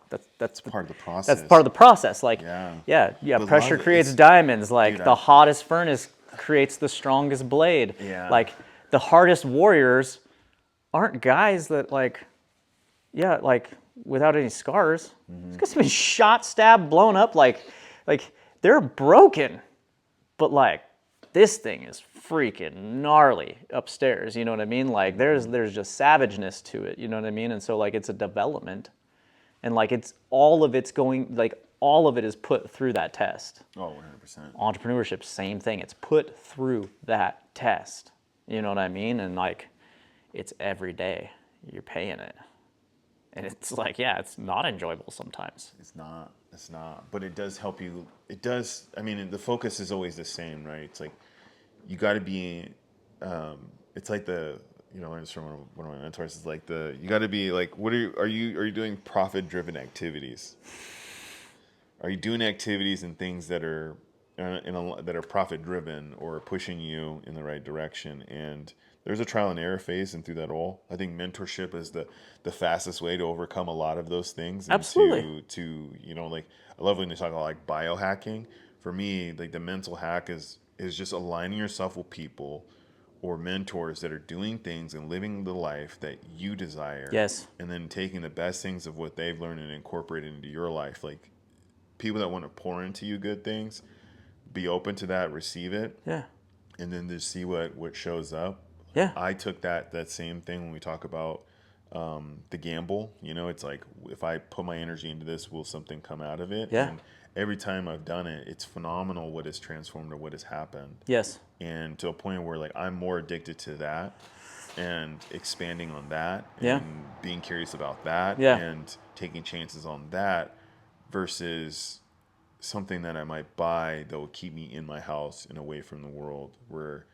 Speaker 2: part of the process.
Speaker 1: That's part of the process. Like
Speaker 2: yeah. But
Speaker 1: pressure creates diamonds. Like
Speaker 2: dude,
Speaker 1: the hottest furnace creates the strongest blade.
Speaker 2: Yeah.
Speaker 1: Like the hardest warriors aren't guys that like without any scars. These guys have been shot, stabbed, blown up. Like they're broken, but like this thing is freaking gnarly upstairs. You know what I mean? Like there's just savageness to it. You know what I mean? And so like it's a development, and like all of it is put through that test.
Speaker 2: Oh, 100%.
Speaker 1: Entrepreneurship, same thing. It's put through that test. You know what I mean? And like it's every day you're paying it. And it's like, yeah, it's not enjoyable sometimes.
Speaker 2: It's not. But it does help you. It does. I mean, the focus is always the same, right? It's like, you got to be, it's like you know, it's from one of my mentors, is like you got to be like, are you doing profit-driven activities? Are you doing activities and things that are that are profit-driven or pushing you in the right direction? And there's a trial and error phase, and through that all, I think mentorship is the fastest way to overcome a lot of those things. And
Speaker 1: Absolutely.
Speaker 2: To you know, like, I love when they talk about like biohacking. For me, like the mental hack is just aligning yourself with people or mentors that are doing things and living the life that you desire.
Speaker 1: Yes.
Speaker 2: And then taking the best things of what they've learned and incorporating into your life. Like, people that want to pour into you good things, be open to that, receive it.
Speaker 1: Yeah.
Speaker 2: And then just see what shows up.
Speaker 1: Yeah.
Speaker 2: I took that same thing when we talk about the gamble. You know, it's like, if I put my energy into this, will something come out of it?
Speaker 1: Yeah.
Speaker 2: And every time I've done it, it's phenomenal what has transformed or what has happened.
Speaker 1: Yes.
Speaker 2: And to a point where like I'm more addicted to that and expanding on that
Speaker 1: Yeah.
Speaker 2: and being curious about that
Speaker 1: Yeah.
Speaker 2: and taking chances on that versus something that I might buy that will keep me in my house and away from the world, where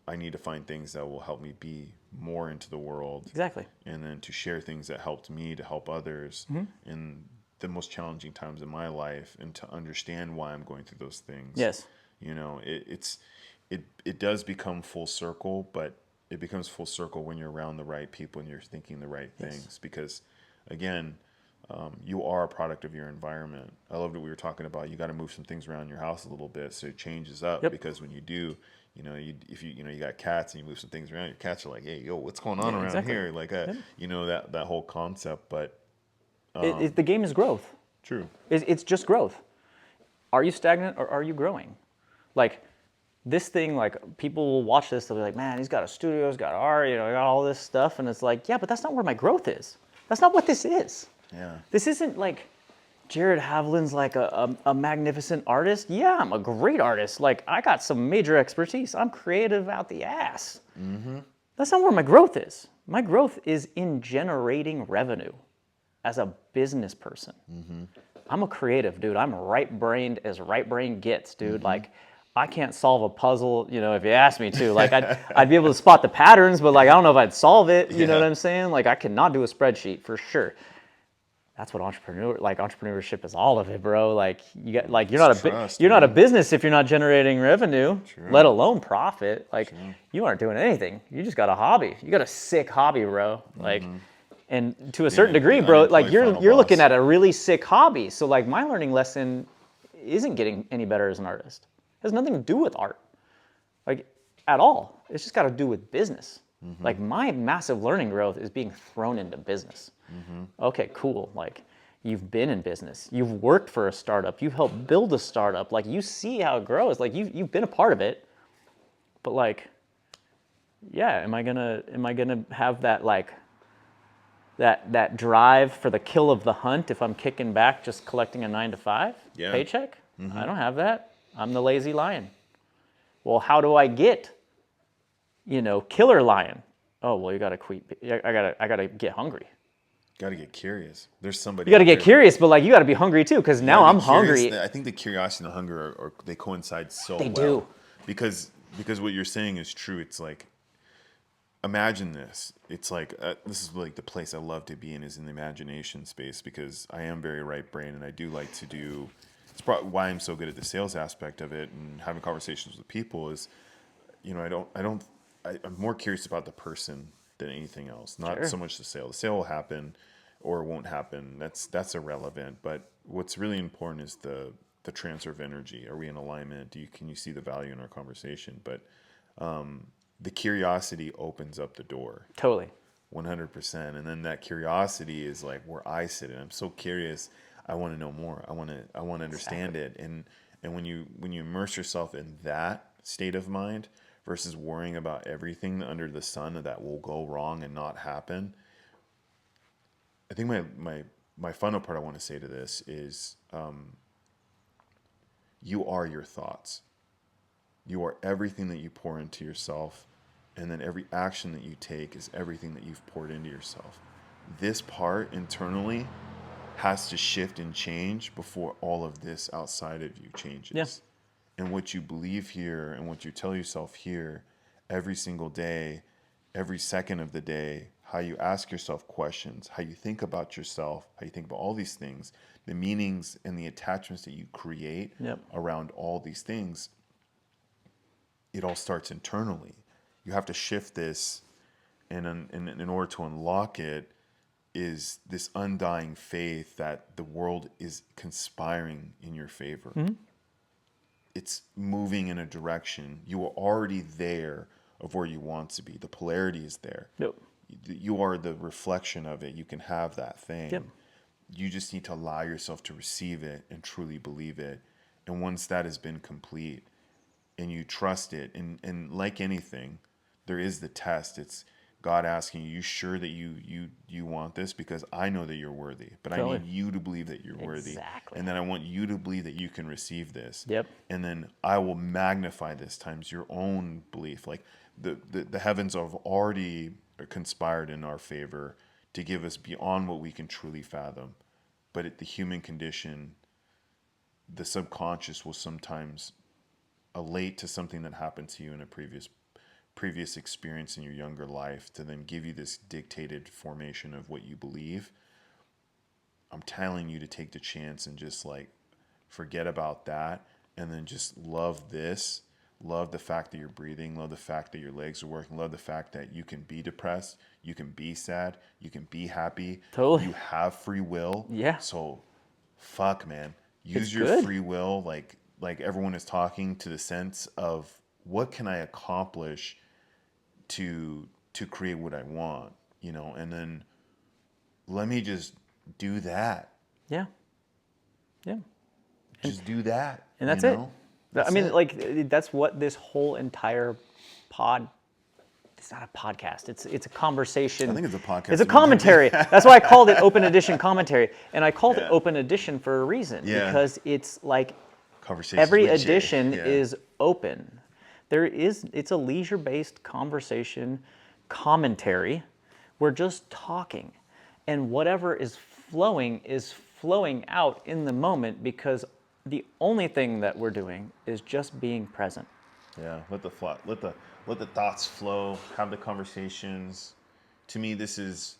Speaker 2: I need to find things that will help me be more into the world.
Speaker 1: Exactly.
Speaker 2: And then to share things that helped me to help others in the most challenging times in my life, and to understand why I'm going through those things.
Speaker 1: Yes.
Speaker 2: You know, it does become full circle, but it becomes full circle when you're around the right people and you're thinking the right things. Because again, you are a product of your environment. I love that we were talking about, you got to move some things around your house a little bit so it changes up.
Speaker 1: Yep.
Speaker 2: Because when you do, you know, if you got cats and you move some things around, your cats are like, hey, yo, what's going on around here? Like, you know, that whole concept. But
Speaker 1: the game is growth.
Speaker 2: True.
Speaker 1: It's just growth. Are you stagnant or are you growing? Like this thing, like people will watch this, they'll be like, man, he's got a studio, he's got art, you know, he got all this stuff. And it's like, yeah, but that's not where my growth is. That's not what this is.
Speaker 2: Yeah.
Speaker 1: This isn't like,
Speaker 3: Jared Haviland's like a magnificent artist. Yeah, I'm a great artist. Like, I got some major expertise. I'm creative out the ass. Mm-hmm. That's not where my growth is. My growth is in generating revenue as a business person. Mm-hmm. I'm a creative, dude. I'm right-brained as right-brain gets, dude. Mm-hmm. Like, I can't solve a puzzle, you know, if you asked me to. Like, I'd be able to spot the patterns, but, like, I don't know if I'd solve it. You know what I'm saying? Like, I cannot do a spreadsheet for sure. That's what entrepreneurship is all of it, bro. Like, you're not a business if you're not generating revenue, let alone profit. Like, you aren't doing anything. You just got a hobby. You got a sick hobby, bro. Like, and to a certain degree, bro, like you're looking at a really sick hobby. So, like, my learning lesson isn't getting any better as an artist. It has nothing to do with art, like, at all. It's just got to do with business. Mm-hmm. Like, my massive learning growth is being thrown into business. Mm-hmm. Okay, cool. Like, you've been in business. You've worked for a startup. You've helped build a startup. Like, you see how it grows. Like, you've been a part of it. But, like, yeah, am I gonna have that, like, that drive for the kill of the hunt if I'm kicking back just collecting a 9-to-5 paycheck? Mm-hmm. I don't have that. I'm the lazy lion. Well, how do I get, killer lion? Oh, well, you gotta quit. I gotta get hungry.
Speaker 2: Got to get curious. There's somebody.
Speaker 3: You got to get curious, but, like, you got to be hungry too, because now I'm hungry.
Speaker 2: I think the curiosity and the hunger they coincide so well.
Speaker 3: They do.
Speaker 2: Because what you're saying is true. It's like, imagine this. It's like this is like the place I love to be in, is in the imagination space, because I am very right brain and I do like to do. It's probably why I'm so good at the sales aspect of it and having conversations with people. Is, I'm more curious about the person than anything else. Not so much the sale. The sale will happen or it won't happen. That's irrelevant. But what's really important is the transfer of energy. Are we in alignment? Can you see the value in our conversation? But the curiosity opens up the door.
Speaker 3: Totally.
Speaker 2: 100%. And then that curiosity is like where I sit in. I'm so curious. I want to know more. I want to understand it. And when you immerse yourself in that state of mind versus worrying about everything under the sun that will go wrong and not happen, I think my final part I want to say to this is you are your thoughts. You are everything that you pour into yourself, and then every action that you take is everything that you've poured into yourself. This part internally has to shift and change before all of this outside of you changes.
Speaker 3: Yeah.
Speaker 2: And what you believe here and what you tell yourself here every single day, every second of the day, how you ask yourself questions, how you think about yourself, how you think about all these things, the meanings and the attachments that you create around all these things, it all starts internally. You have to shift this, and in order to unlock it is this undying faith that the world is conspiring in your favor. Mm-hmm. It's moving in a direction. You are already there of where you want to be. The polarity is there. Yep. You are the reflection of it. You can have that thing. Yep. You just need to allow yourself to receive it and truly believe it. And once that has been complete and you trust it, and like anything, there is the test. It's God asking you sure that you want this? Because I know that you're worthy, but totally. I need you to believe that you're worthy. Exactly. And then I want you to believe that you can receive this. Yep. And then I will magnify this times your own belief. Like the heavens have already conspired in our favor to give us beyond what we can truly fathom. But the human condition, the subconscious will sometimes elate to something that happened to you in a previous experience in your younger life to then give you this dictated formation of what you believe. I'm telling you to take the chance and just like forget about that, and then just love this. Love the fact that you're breathing. Love the fact that your legs are working. Love the fact that you can be depressed. You can be sad. You can be happy. Totally. You have free will. Yeah. So, fuck, man. Use your free will like everyone is talking, to the sense of what can I accomplish to create what I want, and then let me just do that. Yeah. Yeah. Just do that.
Speaker 3: And that's it. I mean, like, that's what this whole entire pod it's not a podcast. It's a conversation.
Speaker 2: I think it's a podcast.
Speaker 3: It's a commentary. That's why I called it Open Edition Commentary. And I called it Open Edition for a reason.
Speaker 2: Yeah.
Speaker 3: Because it's like
Speaker 2: Conversations
Speaker 3: every
Speaker 2: with Jay.
Speaker 3: edition is open. It's a leisure-based conversation commentary. We're just talking. And whatever is flowing out in the moment, because the only thing that we're doing is just being present.
Speaker 2: Yeah, let the thoughts flow, have the conversations. To me, this is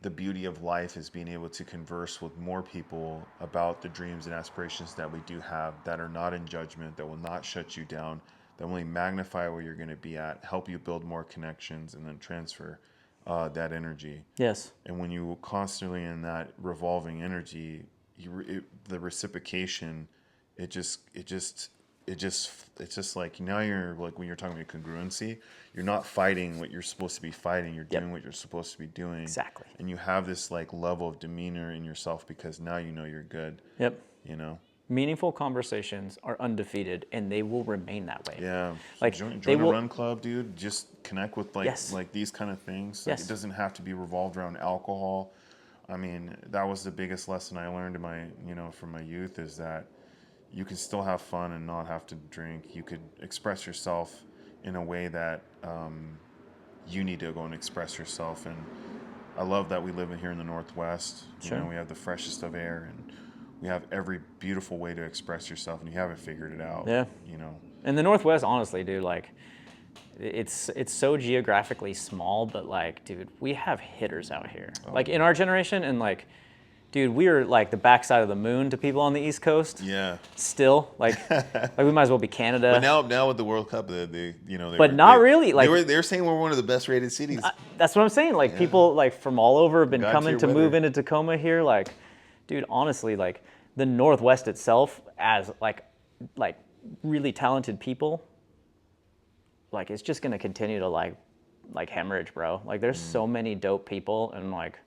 Speaker 2: the beauty of life, is being able to converse with more people about the dreams and aspirations that we do have, that are not in judgment, that will not shut you down, that will only magnify where you're going to be at, help you build more connections, and then transfer that energy.
Speaker 3: Yes.
Speaker 2: And when you constantly in that revolving energy, the reciprocation, it's just like, now you're like, when you're talking about congruency, you're not fighting what you're supposed to be fighting. You're doing what you're supposed to be doing.
Speaker 3: Exactly.
Speaker 2: And you have this like level of demeanor in yourself because now you know you're good.
Speaker 3: Yep.
Speaker 2: You know?
Speaker 3: Meaningful conversations are undefeated, and they will remain that way.
Speaker 2: Yeah.
Speaker 3: Like,
Speaker 2: join
Speaker 3: they
Speaker 2: a
Speaker 3: will,
Speaker 2: run club, dude. Just connect with like these kind of things. Like,
Speaker 3: Yes.
Speaker 2: It doesn't have to be revolved around alcohol. I mean, that was the biggest lesson I learned from my youth, is that you can still have fun and not have to drink. You could express yourself in a way that you need to go and express yourself. And I love that we live here in the Northwest.
Speaker 3: Sure.
Speaker 2: You know, we have the freshest of air, and we have every beautiful way to express yourself, and you haven't figured it out.
Speaker 3: Yeah.
Speaker 2: You know.
Speaker 3: In the Northwest, honestly, dude, like, it's so geographically small, but like, dude, we have hitters out here. Like in our generation, and like, dude, we are like the backside of the moon to people on the East Coast.
Speaker 2: Yeah.
Speaker 3: Still, like we might as well be Canada.
Speaker 2: But now with the World Cup,
Speaker 3: But not really. Like,
Speaker 2: they're saying we're one of the best rated cities.
Speaker 3: that's what I'm saying. Like, people like from all over have been
Speaker 2: God
Speaker 3: coming
Speaker 2: tier
Speaker 3: to move
Speaker 2: weather.
Speaker 3: into Tacoma here. Like, dude, honestly, like the Northwest itself, as like really talented people, like, it's just gonna continue to like hemorrhage, bro. Like, there's so many dope people, and like,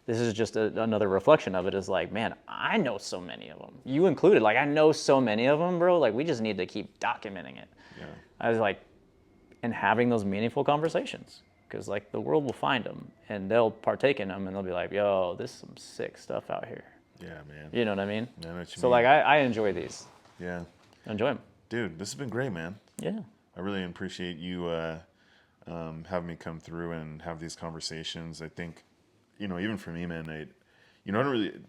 Speaker 3: this is just another reflection of it. Is like, man, I know so many of them, you included. Like, I know so many of them, bro. Like, we just need to keep documenting it.
Speaker 2: Yeah.
Speaker 3: I was like, and having those meaningful conversations, because like the world will find them and they'll partake in them, and they'll be like, yo, this is some sick stuff out here.
Speaker 2: Yeah, man.
Speaker 3: You know what I mean?
Speaker 2: I know what you
Speaker 3: So
Speaker 2: mean.
Speaker 3: like, I enjoy these.
Speaker 2: Yeah.
Speaker 3: I enjoy them.
Speaker 2: Dude, this has been great, man.
Speaker 3: Yeah.
Speaker 2: I really appreciate you having me come through and have these conversations. I think, even for me, man,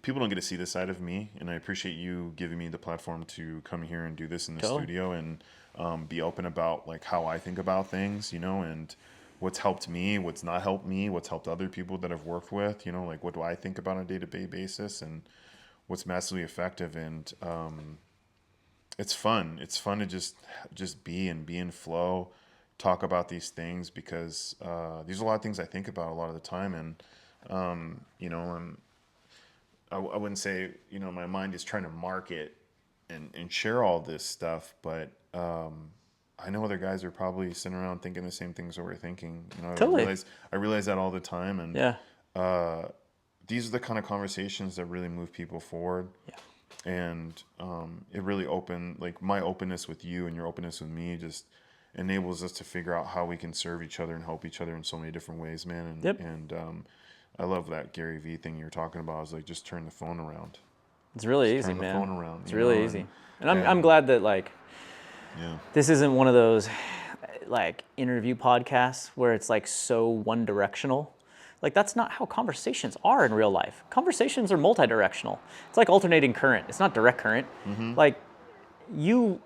Speaker 2: people don't get to see this side of me, and I appreciate you giving me the platform to come here and do this in the studio and be open about like how I think about things, and what's helped me, what's not helped me, what's helped other people that I've worked with, like what do I think about on a day-to-day basis, and what's massively effective. And it's fun. It's fun to just be in flow, talk about these things, because these are a lot of things I think about a lot of the time. And I wouldn't say my mind is trying to market and share all this stuff, but I know other guys are probably sitting around thinking the same things that we're thinking.
Speaker 3: Totally.
Speaker 2: I realize that all the time, and
Speaker 3: Yeah.
Speaker 2: these are the kind of conversations that really move people forward.
Speaker 3: Yeah.
Speaker 2: And it really like my openness with you and your openness with me just enables us to figure out how we can serve each other and help each other in so many different ways, man. And,
Speaker 3: Yep.
Speaker 2: and I love that Gary Vee thing you were talking about. I was like, just turn the phone around.
Speaker 3: It's really
Speaker 2: Just
Speaker 3: easy,
Speaker 2: turn
Speaker 3: man.
Speaker 2: the phone around.
Speaker 3: It's really easy. And I'm glad that like,
Speaker 2: Yeah.
Speaker 3: this isn't one of those like interview podcasts where it's like so one directional. Like, that's not how conversations are in real life. Conversations are multi-directional. It's like alternating current. It's not direct current.
Speaker 2: Mm-hmm.
Speaker 3: Like, you,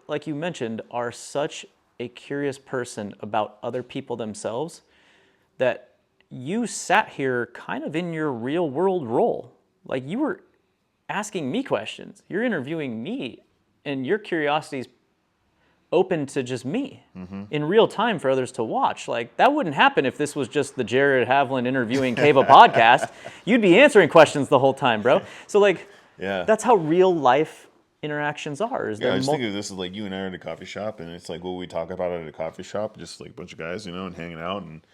Speaker 3: like you mentioned, are such a curious person about other people themselves that you sat here kind of in your real world role. Like, you were asking me questions. You're interviewing me, and your curiosity's open to just me in real time for others to watch. Like, that wouldn't happen if this was just the Jared Havlin interviewing Kiva podcast. You'd be answering questions the whole time, bro. So like,
Speaker 2: Yeah.
Speaker 3: that's how real life interactions are.
Speaker 2: I just think of this as like you and I are at a coffee shop, and it's like what we talk about at a coffee shop, just like a bunch of guys, and hanging out. And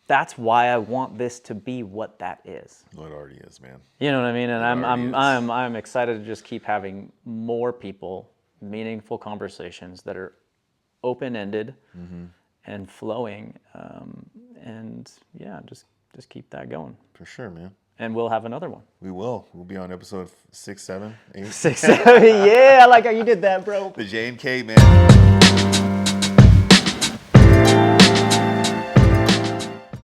Speaker 3: that's why I want this to be what that is.
Speaker 2: well, it already is, man.
Speaker 3: You know what I mean? And
Speaker 2: already is.
Speaker 3: I'm excited to just keep having more people, meaningful conversations that are open-ended and flowing. And yeah, just keep that going.
Speaker 2: For sure, man.
Speaker 3: And we'll have another one.
Speaker 2: We will. We'll be on episode 6, 7, 8.
Speaker 3: 6, 7. Yeah, I like how you did that, bro.
Speaker 2: The J and K, man.